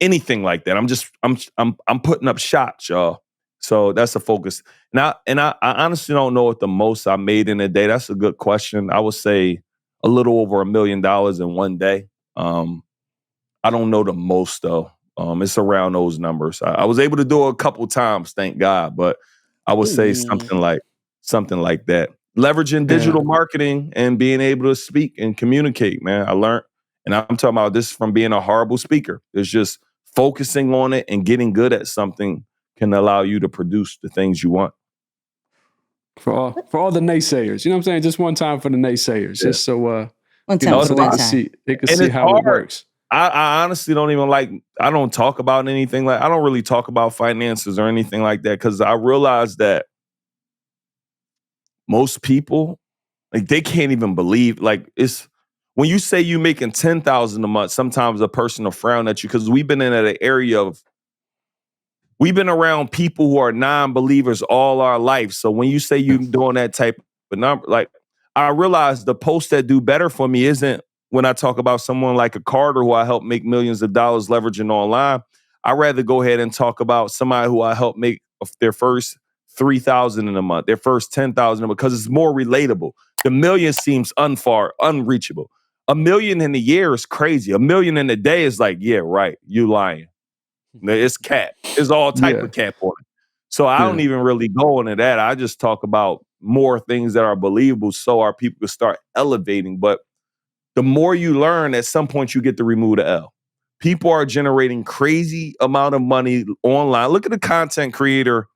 anything like that. I'm putting up shots, y'all. So that's a focus. And I honestly don't know what the most I made in a day. That's a good question. I would say a little over $1 million in one day. I don't know the most though. It's around those numbers. I was able to do it a couple times, thank God, but I would say something like that. Leveraging digital marketing and being able to speak and communicate, man. I learned, and I'm talking about this from being a horrible speaker. It's just focusing on it and getting good at something can allow you to produce the things you want. For all the naysayers, you know what I'm saying? Just one time for the naysayers, just so one time, so they can see how it works. I honestly don't even I don't talk about anything I don't really talk about finances or anything like that, because I realize that most people, they can't even believe, it's when you say you making 10,000 a month, sometimes a person will frown at you, because we've been in an area of, we've been around people who are non-believers all our life. So when you say you're doing that type of number, I realize the posts that do better for me isn't when I talk about someone like a Carter who I help make millions of dollars leveraging online. I'd rather go ahead and talk about somebody who I help make their first 3,000 in a month, their first 10,000, because it's more relatable. The million seems unreachable. $1 million in a year is crazy. $1 million in a day is like, yeah, right, you lying. It's cap. It's all type of cap on it. So I don't even really go into that. I just talk about more things that are believable so our people can start elevating. But the more you learn, at some point you get to remove the L. People are generating crazy amount of money online. Look at the content creator.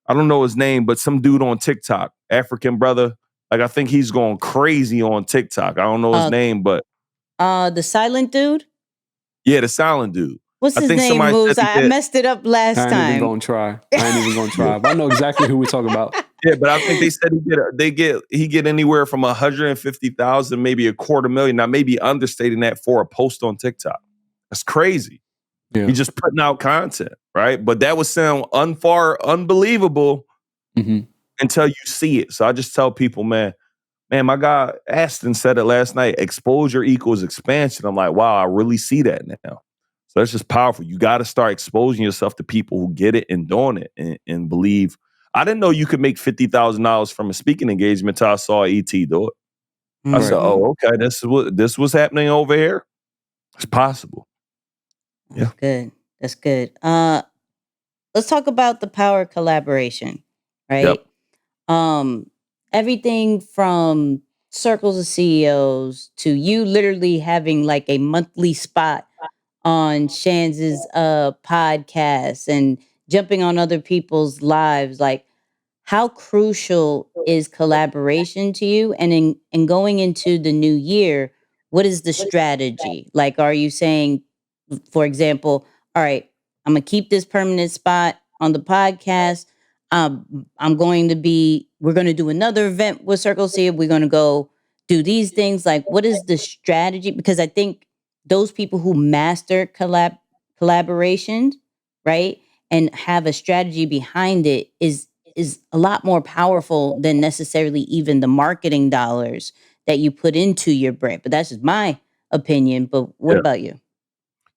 I don't know his name, but some dude on TikTok, African brother. Like, I think he's going crazy on TikTok. I don't know his name, but the silent dude? Yeah, the silent dude. What's his name, Moose? I messed it up last time. I ain't even gonna try. But I know exactly who we're talking about. Yeah, but I think they said he get anywhere from 150,000, maybe $250,000. Now, maybe understating that for a post on TikTok. That's crazy. Yeah. He's just putting out content, right? But that would sound unbelievable until you see it. So I just tell people, man, my guy Aston said it last night. Exposure equals expansion. I'm like, wow, I really see that now. So that's just powerful. You got to start exposing yourself to people who get it and doing it and believe. I didn't know you could make $50,000 from a speaking engagement until I saw ET do it. I said, oh, okay, this was happening over here. It's possible. Yeah. That's good. Let's talk about the power of collaboration, right? Yep. Everything from circles of CEOs to you literally having like a monthly spot on Shanz's podcast and jumping on other people's lives. Like, how crucial is collaboration to you? And in going into the new year, what is the strategy? Like, are you saying, for example, all right, I'm gonna keep this permanent spot on the podcast. We're going to do another event with Circle C. We're going to go do these things. Like, what is the strategy? Because I think those people who master collaboration, right, and have a strategy behind it is a lot more powerful than necessarily even the marketing dollars that you put into your brand. But that's just my opinion. But what about you?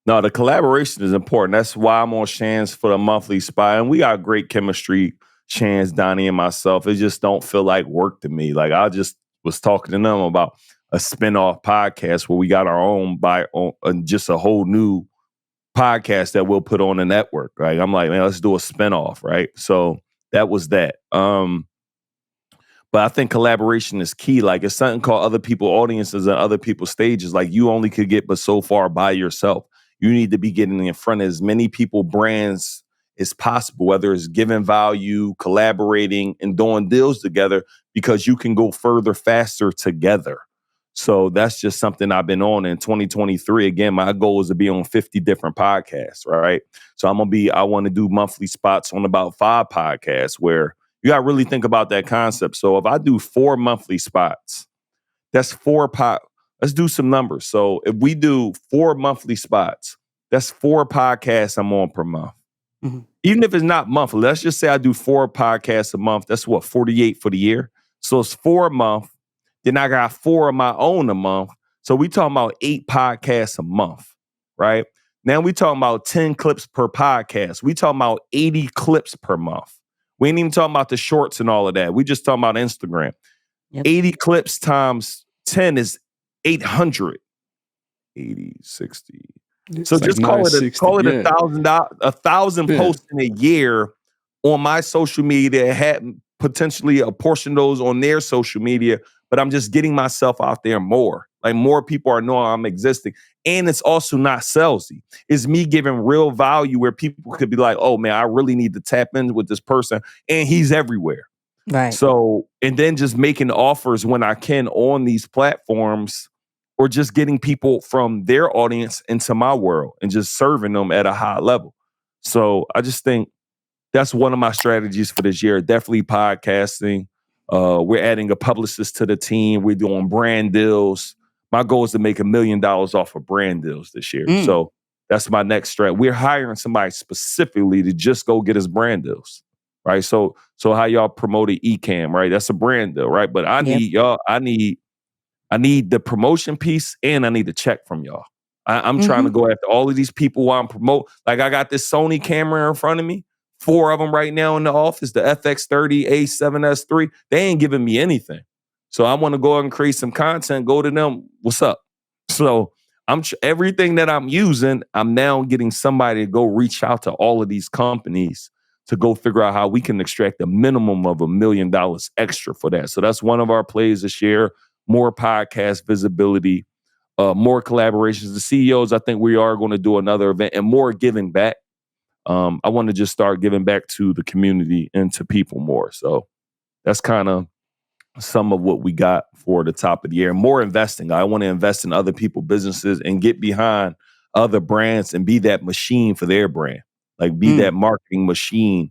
No, the collaboration is important. That's why I'm on Shan's for the monthly spot. And we got great chemistry, Shan's, Donnie, and myself. It just don't feel like work to me. Like, I just was talking to them about a spinoff podcast where we got our own just a whole new podcast that we'll put on the network. Right? I'm like, man, let's do a spinoff, right? So that was that. But I think collaboration is key. Like, it's something called other people audiences and other people's stages. Like, you only could get but so far by yourself. You need to be getting in front of as many people, brands as possible, whether it's giving value, collaborating, and doing deals together, because you can go further, faster together. So that's just something I've been on in 2023. Again, my goal is to be on 50 different podcasts, right? So I want to do monthly spots on about 5 podcasts where you got to really think about that concept. So if I do 4 monthly spots, that's 4 Let's do some numbers. So if we do 4 monthly spots, that's 4 podcasts I'm on per month. Mm-hmm. Even if it's not monthly, let's just say I do 4 podcasts a month. That's what, 48 for the year. So it's 4 a month. Then I got 4 of my own a month. So we talking about 8 podcasts a month, right? Now we talking about 10 clips per podcast. We talking about 80 clips per month. We ain't even talking about the shorts and all of that. We just talking about Instagram. Yep. 80 clips times 10 is 800. 80, 60. So it's just like call it $1,000 posts in a year on my social media. Had potentially a portion of those on their social media, but I'm just getting myself out there more. Like, more people are knowing I'm existing. And it's also not salesy. It's me giving real value where people could be like, oh man, I really need to tap in with this person. And he's everywhere. Right. So, and then just making offers when I can on these platforms, or just getting people from their audience into my world and just serving them at a high level. So I just think that's one of my strategies for this year. Definitely podcasting. We're adding a publicist to the team. We're doing brand deals. My goal is to make $1 million off of brand deals this year. So that's my next strat. We're hiring somebody specifically to just go get us brand deals, right? So how y'all promoted ECAMM, right? That's a brand deal, right? But I need y'all. I need the promotion piece, and I need the check from y'all. I'm trying to go after all of these people while I'm promote. Like, I got this Sony camera in front of me, 4 of them right now in the office, the FX30, A7S3. They ain't giving me anything. So I want to go out and create some content, go to them. What's up? So everything that I'm using, I'm now getting somebody to go reach out to all of these companies to go figure out how we can extract a minimum of $1 million extra for that. So that's one of our plays this year. More podcast visibility, more collaborations. The CEOs, I think we are going to do another event, and more giving back. I want to just start giving back to the community and to people more. So that's kind of some of what we got for the top of the year. More investing. I want to invest in other people's businesses and get behind other brands and be that machine for their brand. Like be that marketing machine,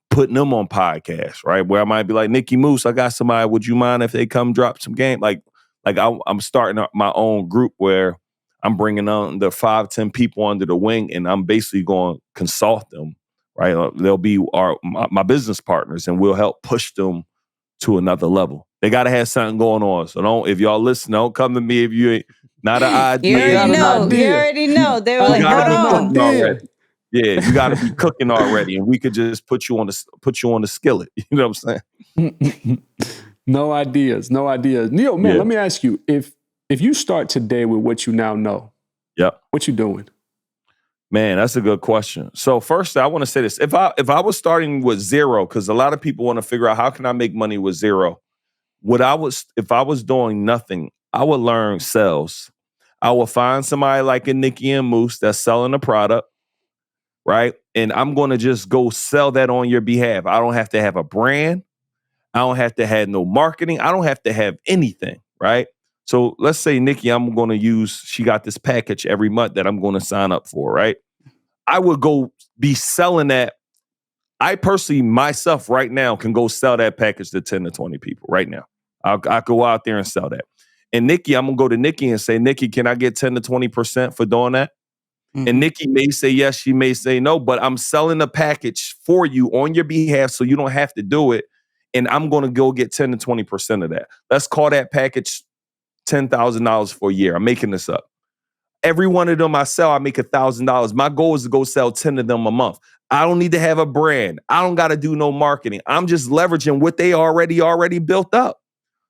putting them on podcasts, right? Where I might be like, Nicky Moose, I got somebody, would you mind if they come drop some game? I'm starting up my own group where I'm bringing on the 5-10 people under the wing, and I'm basically going to consult them, right? They'll be my business partners, and we'll help push them to another level. They got to have something going on. So if y'all listen, don't come to me if you ain't not an idea. You already know. They were like, hold on. Yeah, you got to be cooking already, and we could just put you on the skillet. You know what I'm saying? No ideas. Neo, man, let me ask you, if you start today with what you now know, what you doing? Man, that's a good question. So first, I want to say this. If I was starting with zero, because a lot of people want to figure out how can I make money with zero. If I was doing nothing, I would learn sales. I will find somebody like a Nicky Moose that's selling a product, right? And I'm going to just go sell that on your behalf. I don't have to have a brand. I don't have to have no marketing. I don't have to have anything, right? So let's say Nicky, she got this package every month that I'm going to sign up for, right? I would go be selling that. I personally, myself right now, can go sell that package to 10 to 20 people right now. I'll go out there and sell that. And Nicky, I'm going to go to Nicky and say, Nicky, can I get 10 to 20% for doing that? Mm-hmm. And Nicky may say yes, she may say no, but I'm selling a package for you on your behalf so you don't have to do it. And I'm going to go get 10 to 20% of that. Let's call that package $10,000 for a year. I'm making this up. Every one of them I sell, I make $1,000. My goal is to go sell 10 of them a month. I don't need to have a brand. I don't got to do no marketing. I'm just leveraging what they already built up.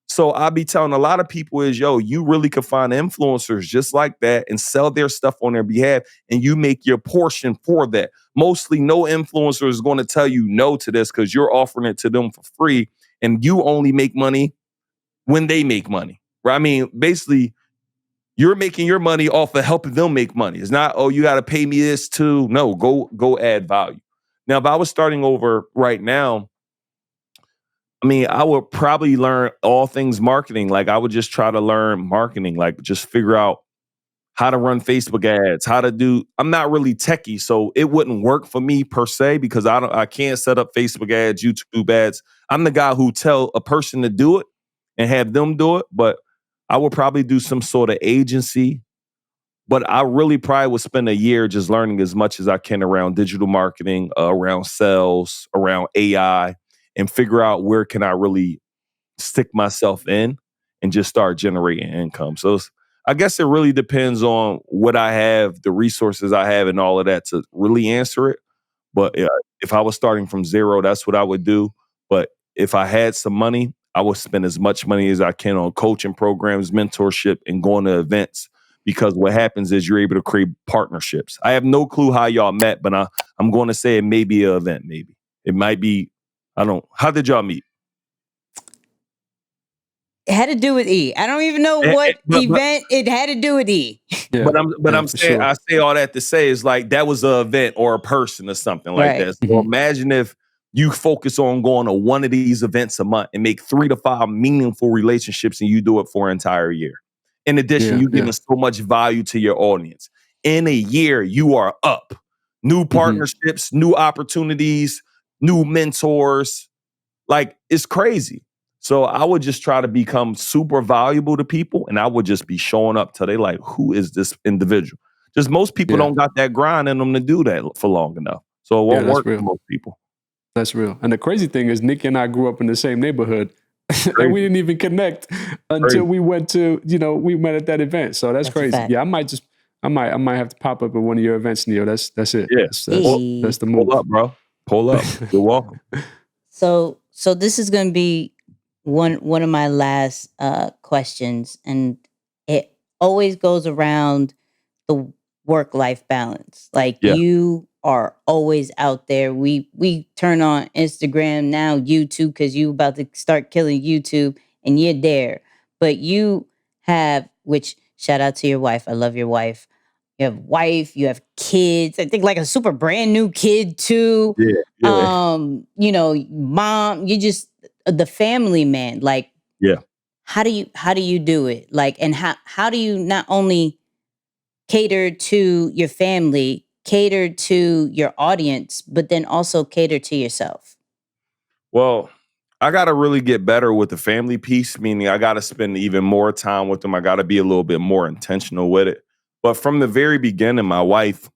So I'll be telling a lot of people is, you really could find influencers just like that and sell their stuff on their behalf, and you make your portion for that. Mostly no influencer is going to tell you no to this because you're offering it to them for free, and you only make money when they make money, right? I mean, basically, you're making your money off of helping them make money. It's not, you got to pay me this too. No, go add value. Now, if I was starting over right now, I mean, I would probably learn all things marketing. Like I would just try to learn marketing, like just figure out how to run Facebook ads, I'm not really techie, so it wouldn't work for me per se because I can't set up Facebook ads, YouTube ads. I'm the guy who tell a person to do it and have them do it, but I would probably do some sort of agency. But I really probably would spend a year just learning as much as I can around digital marketing, around sales, around AI, and figure out where can I really stick myself in and just start generating income. So I guess it really depends on what I have, the resources I have, and all of that to really answer it. But if I was starting from zero, that's what I would do. But if I had some money, I would spend as much money as I can on coaching programs, mentorship, and going to events. Because what happens is you're able to create partnerships. I have no clue how y'all met, but I'm going to say it may be an event. Maybe it might be. I don't know. How did y'all meet? It had to do with E. I don't even know what event it had to do with E. Yeah, I'm saying, sure. I say all that to say is like that was an event or a person or something like that. So imagine if you focus on going to one of these events a month and make 3 to 5 meaningful relationships, and you do it for an entire year. In addition, you're giving so much value to your audience. In a year, you are up. New partnerships, new opportunities, new mentors. Like, it's crazy. So I would just try to become super valuable to people, and I would just be showing up till they like, who is this individual? Just most people don't got that grind in them to do that for long enough. So it won't work for most people. That's real. And the crazy thing is Nicky and I grew up in the same neighborhood. And we didn't even connect until we went to, we met at that event. So that's crazy. Yeah, I might have to pop up at one of your events, Neo. That's it. Yeah. That's the move. Pull up, bro. Pull up. You're welcome. So this is going to be one of my last questions, and it always goes around the work-life balance. Like you are always out there. We turn on Instagram now, YouTube, because you about to start killing YouTube and you're there. But you have, which shout out to your wife. I love your wife. You have kids. I think like a super brand new kid too. Yeah. Mom, you just the family man. Like, Yeah. how do you do it? Like, and how do you not only cater to your family, cater to your audience, but then also cater to yourself? Well, I got to really get better with the family piece, meaning I got to spend even more time with them. I got to be a little bit more intentional with it. But from the very beginning, my wife,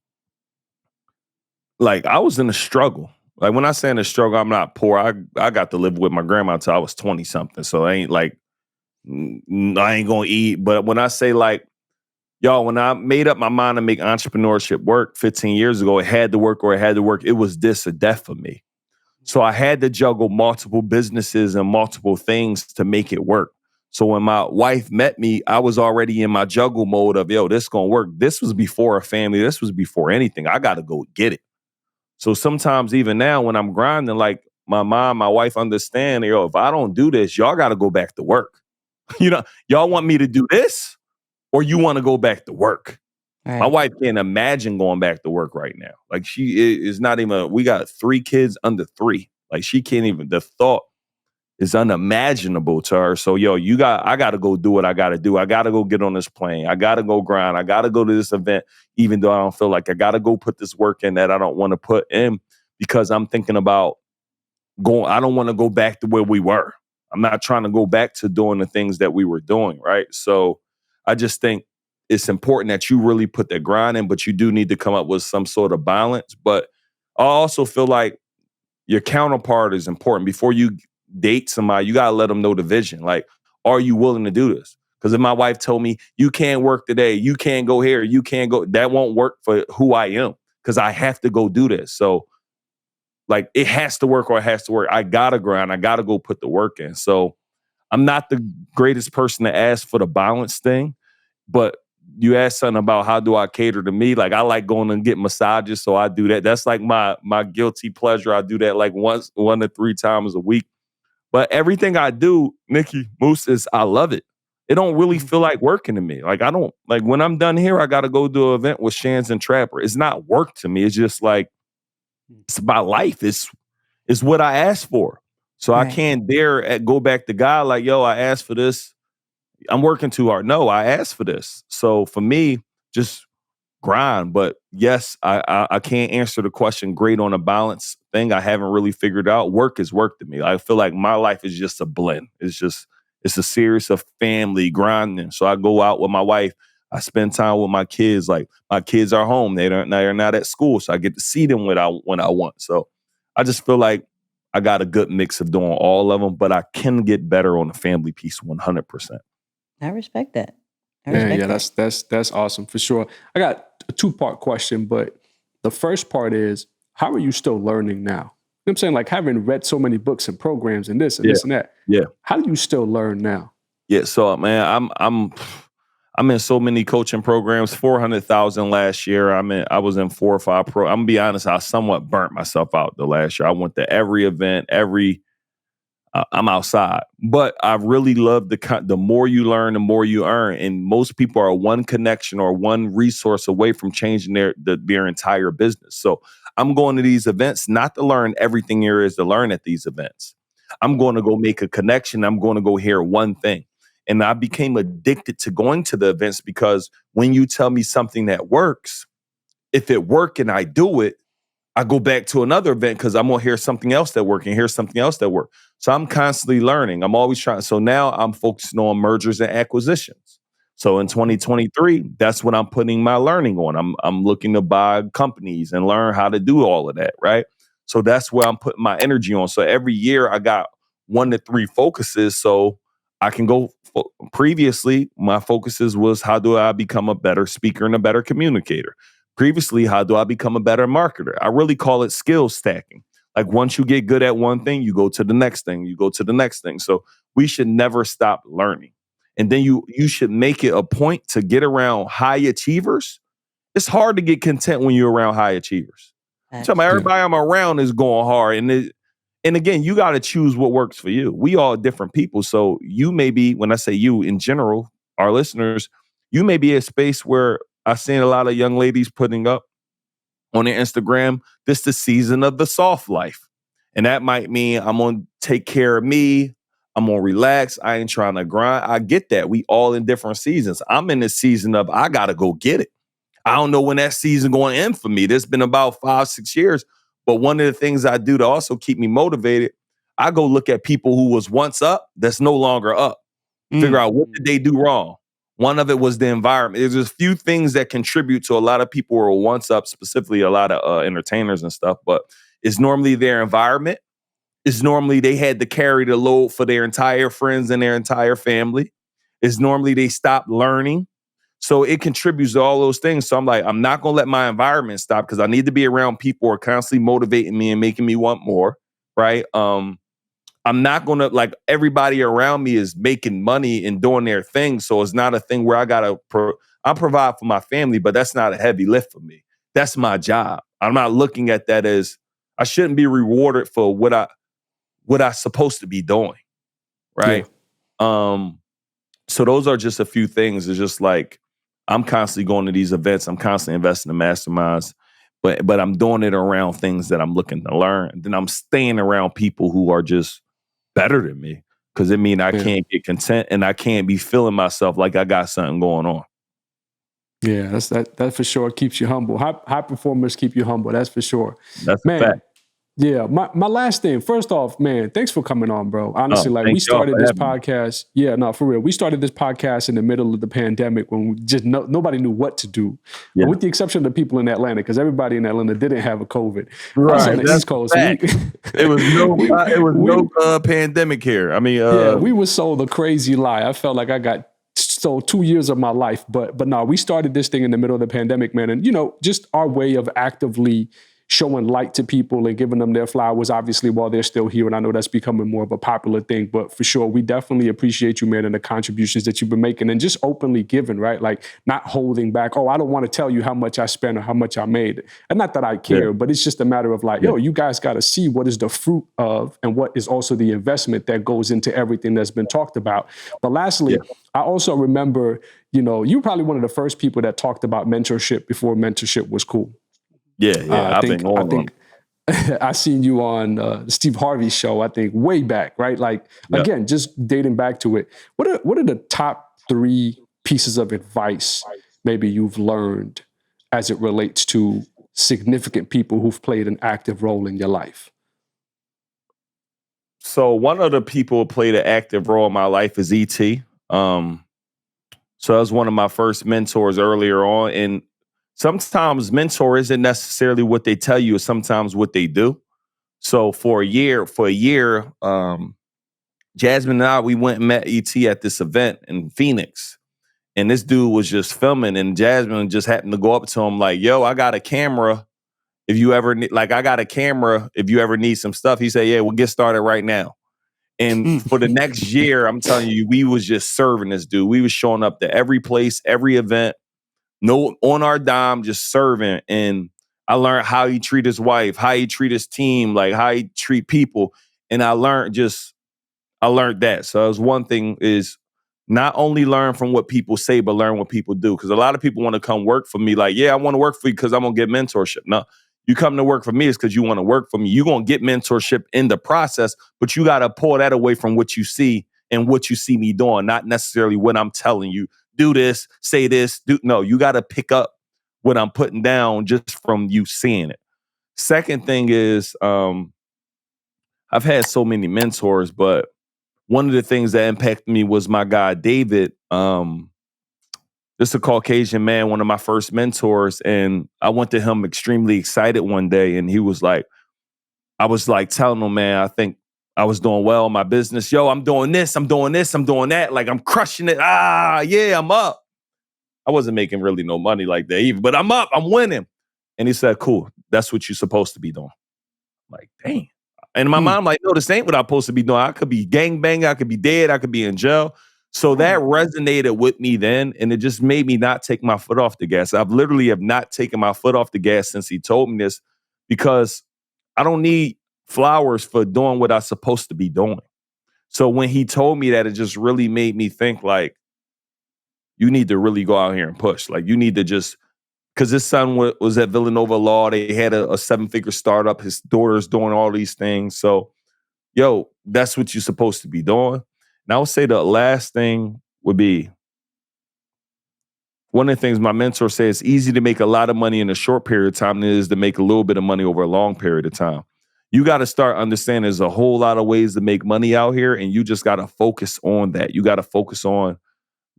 like, I was in a struggle. Like, when I say in a struggle, I'm not poor. I got to live with my grandma until I was 20 something. So I ain't like, I ain't going to eat. But when I say, like, y'all, when I made up my mind to make entrepreneurship work 15 years ago, it had to work or it had to work. It was this or death for me. So I had to juggle multiple businesses and multiple things to make it work. So when my wife met me, I was already in my juggle mode of, yo, this gonna work. This was before a family. This was before anything. I got to go get it. So sometimes even now when I'm grinding, like my mom, my wife understand, yo, if I don't do this, y'all got to go back to work. Y'all want me to do this or you want to go back to work? My Right. wife can't imagine going back to work right now. Like she is not even, we got 3 kids under 3. Like she can't even, the thought is unimaginable to her. So, yo, I got to go do what I got to do. I got to go get on this plane. I got to go grind. I got to go to this event, even though I don't feel like I got to go put this work in that I don't want to put in because I'm thinking about I don't want to go back to where we were. I'm not trying to go back to doing the things that we were doing, right? So I just think it's important that you really put that grind in, but you do need to come up with some sort of balance. But I also feel like your counterpart is important. Before you date somebody, you got to let them know the vision. Like, are you willing to do this? Because if my wife told me, you can't work today, you can't go here, you can't go, that won't work for who I am because I have to go do this. So like it has to work or it has to work. I gotta grind. I gotta go put the work in. So I'm not the greatest person to ask for the balance thing, but you asked something about how do I cater to me? Like I like going and get massages, so I do that. That's like my guilty pleasure. I do that like 1 to 3 times a week. But everything I do, Nicky Moose, is I love it. It don't really feel like working to me. Like I don't like when I'm done here, I gotta go do an event with Shans and Trapper. It's not work to me. It's just like it's my life. It's what I asked for. So I Right. can't dare go back to God like, yo, I asked for this. I'm working too hard. No, I asked for this. So for me, just grind. But yes, I can't answer the question great on a balance thing. I haven't really figured out. Work is work to me. I feel like my life is just a blend. It's a series of family grinding. So I go out with my wife. I spend time with my kids. Like my kids are home. They're not at school. So I get to see them when I want. So I just feel like I got a good mix of doing all of them, but I can get better on the family piece 100%. I respect that. Man, yeah, that's awesome for sure. I got a 2-part question, but the first part is, how are you still learning now? You know what I'm saying? Like having read so many books and programs and this and this and that. Yeah. How do you still learn now? Yeah. So man, I'm in so many coaching programs, 400,000 last year. I was in 4 or 5 I'm gonna be honest, I somewhat burnt myself out the last year. I went to every event, I'm outside, but I really love the more you learn, the more you earn. And most people are one connection or one resource away from changing their entire business. So I'm going to these events not to learn everything there is to learn at these events. I'm going to go make a connection. I'm going to go hear one thing. And I became addicted to going to the events because when you tell me something that works, if it works and I do it, I go back to another event because I'm gonna hear something else that works and hear something else that works. So I'm constantly learning. I'm always trying. So now I'm focusing on mergers and acquisitions. So in 2023, that's what I'm putting my learning on. I'm looking to buy companies and learn how to do all of that, right? So that's where I'm putting my energy on. So every year I got 1 to 3 focuses so I can go. Previously, my focuses was how do I become a better speaker and a better communicator? Previously, how do I become a better marketer? I really call it skill stacking. Like once you get good at one thing, you go to the next thing, you go to the next thing. So we should never stop learning. And then you should make it a point to get around high achievers. It's hard to get content when you're around high achievers. I'm talking about everybody I'm around is going hard. And again, you got to choose what works for you. We all different people. So you may be, when I say you in general, our listeners, you may be a space where I've seen a lot of young ladies putting up on their Instagram, this the season of the soft life. And that might mean I'm going to take care of me. I'm going to relax. I ain't trying to grind. I get that. We all in different seasons. I'm in the season of I got to go get it. I don't know when that season going to end for me. There's been about 5-6 years. But one of the things I do to also keep me motivated, I go look at people who was once up that's no longer up. Figure out what did they do wrong. One of it was the environment. There's a few things that contribute to a lot of people who are once up, specifically a lot of entertainers and stuff, but it's normally their environment. It's normally they had to carry the load for their entire friends and their entire family. It's normally they stopped learning. So it contributes to all those things. So I'm like, I'm not going to let my environment stop because I need to be around people who are constantly motivating me and making me want more, right? I'm not going to, like, everybody around me is making money and doing their thing. So it's not a thing where I got to, I provide for my family, but that's not a heavy lift for me. That's my job. I'm not looking at that as, I shouldn't be rewarded for what I supposed to be doing, right? Yeah. So those are just a few things. It's just like, I'm constantly going to these events. I'm constantly investing in masterminds, but I'm doing it around things that I'm looking to learn. And then I'm staying around people who are just better than me, because it means I can't get content and I can't be feeling myself like I got something going on. Yeah, that for sure keeps you humble. High performers keep you humble. That's for sure. That's a fact. Yeah, my last thing. First off, man, thanks for coming on, bro. Honestly, we started this podcast. Yeah, no, for real. We started this podcast in the middle of the pandemic when we just nobody knew what to do, with the exception of the people in Atlanta, because everybody in Atlanta didn't have a COVID. Right, on the East Coast, it was no pandemic here. I mean, we were sold a crazy lie. I felt like I got sold 2 years of my life, but no, we started this thing in the middle of the pandemic, man, and just our way of actively showing light to people and giving them their flowers, obviously, while they're still here. And I know that's becoming more of a popular thing, but for sure, we definitely appreciate you, man, and the contributions that you've been making and just openly giving, right? Like not holding back. Oh, I don't want to tell you how much I spent or how much I made. And not that I care, but it's just a matter of like, you guys got to see what is the fruit of and what is also the investment that goes into everything that's been talked about. But lastly, I also remember, you were probably one of the first people that talked about mentorship before mentorship was cool. Yeah. I think I seen you on Steve Harvey's show, I think way back, right? Like, again, just dating back to it. What are the top 3 pieces of advice maybe you've learned as it relates to significant people who've played an active role in your life? So one of the people who played an active role in my life is E.T. So that was one of my first mentors earlier on. And sometimes mentor isn't necessarily what they tell you, it's sometimes what they do. So for a year, Jasmine and I, we went and met E.T. at this event in Phoenix. And this dude was just filming, and Jasmine just happened to go up to him like, yo, I got a camera. If you ever need, if you ever need some stuff. He said, yeah, we'll get started right now. And for the next year, I'm telling you, we was just serving this dude. We was showing up to every place, every event, on our dime, just serving. And I learned how he treat his wife, how he treat his team, like how he treat people. And I learned that. So that was one thing, is not only learn from what people say, but learn what people do. Because a lot of people want to come work for me. Like, yeah, I want to work for you because I'm going to get mentorship. No, you come to work for me is because you want to work for me. You're going to get mentorship in the process, but you got to pull that away from what you see and what you see me doing, not necessarily what I'm telling you. Do this, say this. No, you got to pick up what I'm putting down just from you seeing it. Second thing is, I've had so many mentors, but one of the things that impacted me was my guy, David. Just a Caucasian man, one of my first mentors. And I went to him extremely excited one day. And he was like, I was like telling him, man, I think I was doing well in my business. Yo, I'm doing this, I'm doing this, I'm doing that. Like, I'm crushing it. Yeah, I'm up. I wasn't making really no money like that even, but I'm up, I'm winning. And he said, cool, that's what you're supposed to be doing. I'm like, dang. And my mom like, no, this ain't what I'm supposed to be doing. I could be gangbanging, I could be dead, I could be in jail. So that resonated with me then, and it just made me not take my foot off the gas. I've literally have not taken my foot off the gas since he told me this, because I don't need flowers for doing what I'm supposed to be doing. So when he told me that, it just really made me think like, you need to really go out here and push. Like you need to just, because his son was at Villanova Law. They had a 7-figure startup. His daughter's doing all these things. So, yo, that's what you're supposed to be doing. And I would say the last thing would be, one of the things my mentor said, it's easy to make a lot of money in a short period of time than it is to make a little bit of money over a long period of time. You got to start understanding there's a whole lot of ways to make money out here, and you just got to focus on that. You got to focus on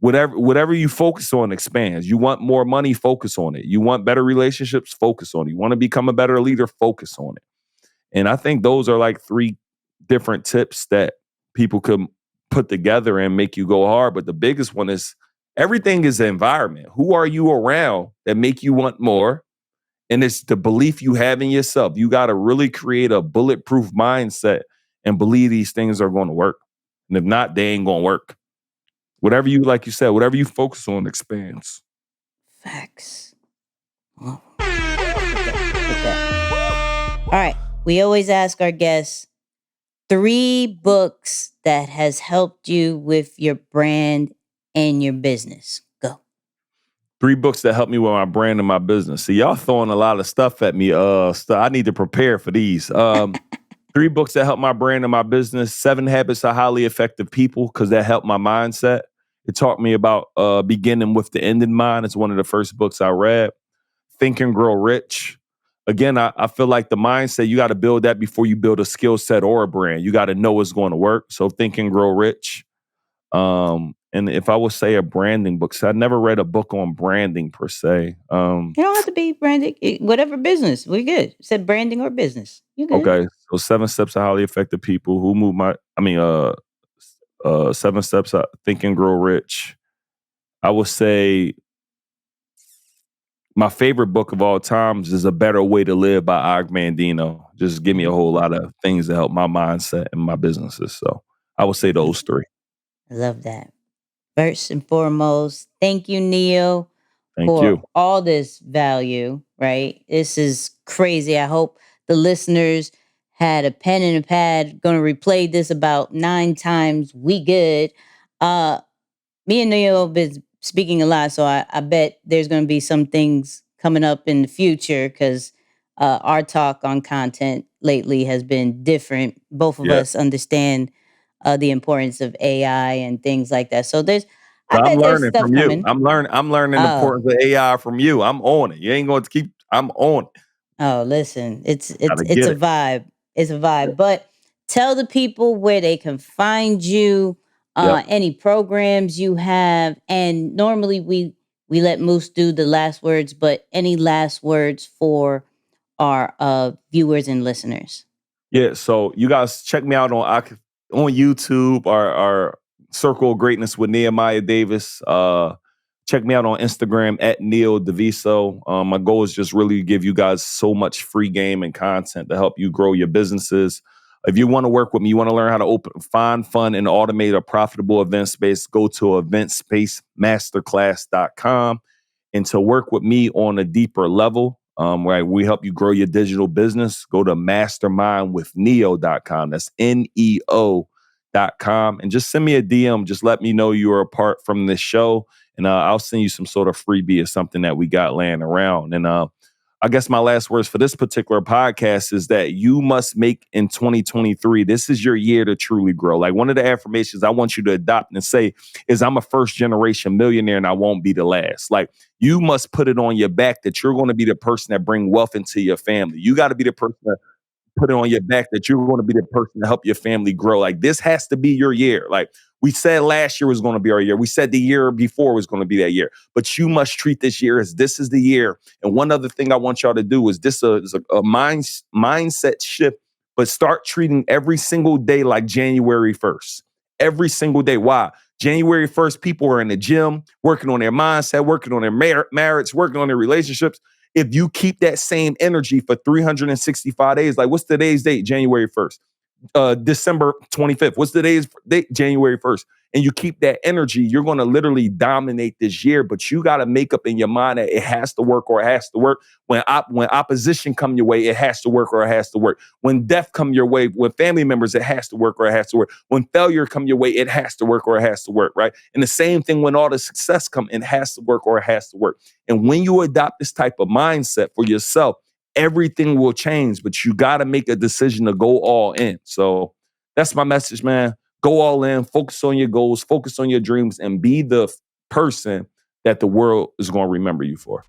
whatever you focus on expands. You want more money, focus on it. You want better relationships, focus on it. You want to become a better leader, focus on it. And I think those are like 3 different tips that people could put together and make you go hard. But the biggest one is everything is the environment. Who are you around that make you want more? And it's the belief you have in yourself. You got to really create a bulletproof mindset and believe these things are going to work. And if not, they ain't going to work. Whatever you, like you said, whatever you focus on expands. Facts. Oh. Look at that. All right. We always ask our guests 3 books that has helped you with your brand and your business. Go. 3 books that helped me with my brand and my business. See, y'all throwing a lot of stuff at me. I need to prepare for these. 3 books that helped my brand and my business. 7 Habits of Highly Effective People, because that helped my mindset. It taught me about beginning with the end in mind. It's one of the first books I read. Think and Grow Rich. Again, I feel like the mindset, you got to build that before you build a skill set or a brand. You got to know it's going to work. So Think and Grow Rich. And if I would say a branding book, so I never read a book on branding per se. You don't have to be branding. Whatever business, we good. Said branding or business, you good. Okay, so 7 Steps of Highly Effective People. 7 Steps of Think and Grow Rich. I would say my favorite book of all times is A Better Way to Live by Og Mandino. Just give me a whole lot of things to help my mindset and my businesses. So I would say those 3. I love that. First and foremost, thank you, Neo, Thank for you. all this value, right? This is crazy. I hope the listeners had a pen and a pad, going to replay this about 9 times. We good. Me and Neo have been speaking a lot, so I bet there's going to be some things coming up in the future because our talk on content lately has been different. Both of us understand the importance of AI and things like that. So I I'm bet there's learning stuff from you. coming. I'm learning the importance of AI from you. I'm on it. You ain't going to keep. I'm on it. Oh, listen, it's Gotta it's get a it. vibe. It's a vibe. But tell the people where they can find you, Yep. any programs you have, and normally we let Moose do the last words, but any last words for our viewers and listeners? Yeah. So you guys check me out on YouTube, our Circle of Greatness with Nehemiah Davis. Check me out on Instagram at Neil Daviso. My goal is just really to give you guys so much free game and content to help you grow your businesses. If you want to work with me, you want to learn how to find, fund, and automate a profitable event space, go to eventspacemasterclass.com. And to work with me on a deeper level, right, we help you grow your digital business, go to mastermindwithneo.com. That's NEO.com. And just send me a DM. Just let me know you're a part from this show. And I'll send you some sort of freebie or something that we got laying around. And I guess my last words for this particular podcast is that you must make in 2023, this is your year to truly grow. Like one of the affirmations I want you to adopt and say is, I'm a first generation millionaire and I won't be the last. Like you must put it on your back that you're going to be the person that bring wealth into your family. You got to be the person that put it on your back that you're going to be the person to help your family grow. Like this has to be your year. Like we said last year was going to be our year. We said the year before was going to be that year. But you must treat this year as this is the year. And one other thing I want y'all to do is this is a mindset shift, but start treating every single day like January 1st. Every single day. Why? January 1st, people are in the gym, working on their mindset, working on their marriage, working on their relationships. If you keep that same energy for 365 days, like what's today's date? January 1st. December 25th. What's today's date? January 1st. and you keep that energy, you're going to literally dominate this year. But you got to make up in your mind that it has to work or it has to work. When opposition come your way, it has to work or it has to work. When death come your way, when family members, it has to work or it has to work. When failure come your way, it has to work or it has to work, right? And the same thing when all the success come, it has to work or it has to work. And when you adopt this type of mindset for yourself, everything will change, but you got to make a decision to go all in. So that's my message, man. Go all in, focus on your goals, focus on your dreams, and be the person that the world is going to remember you for.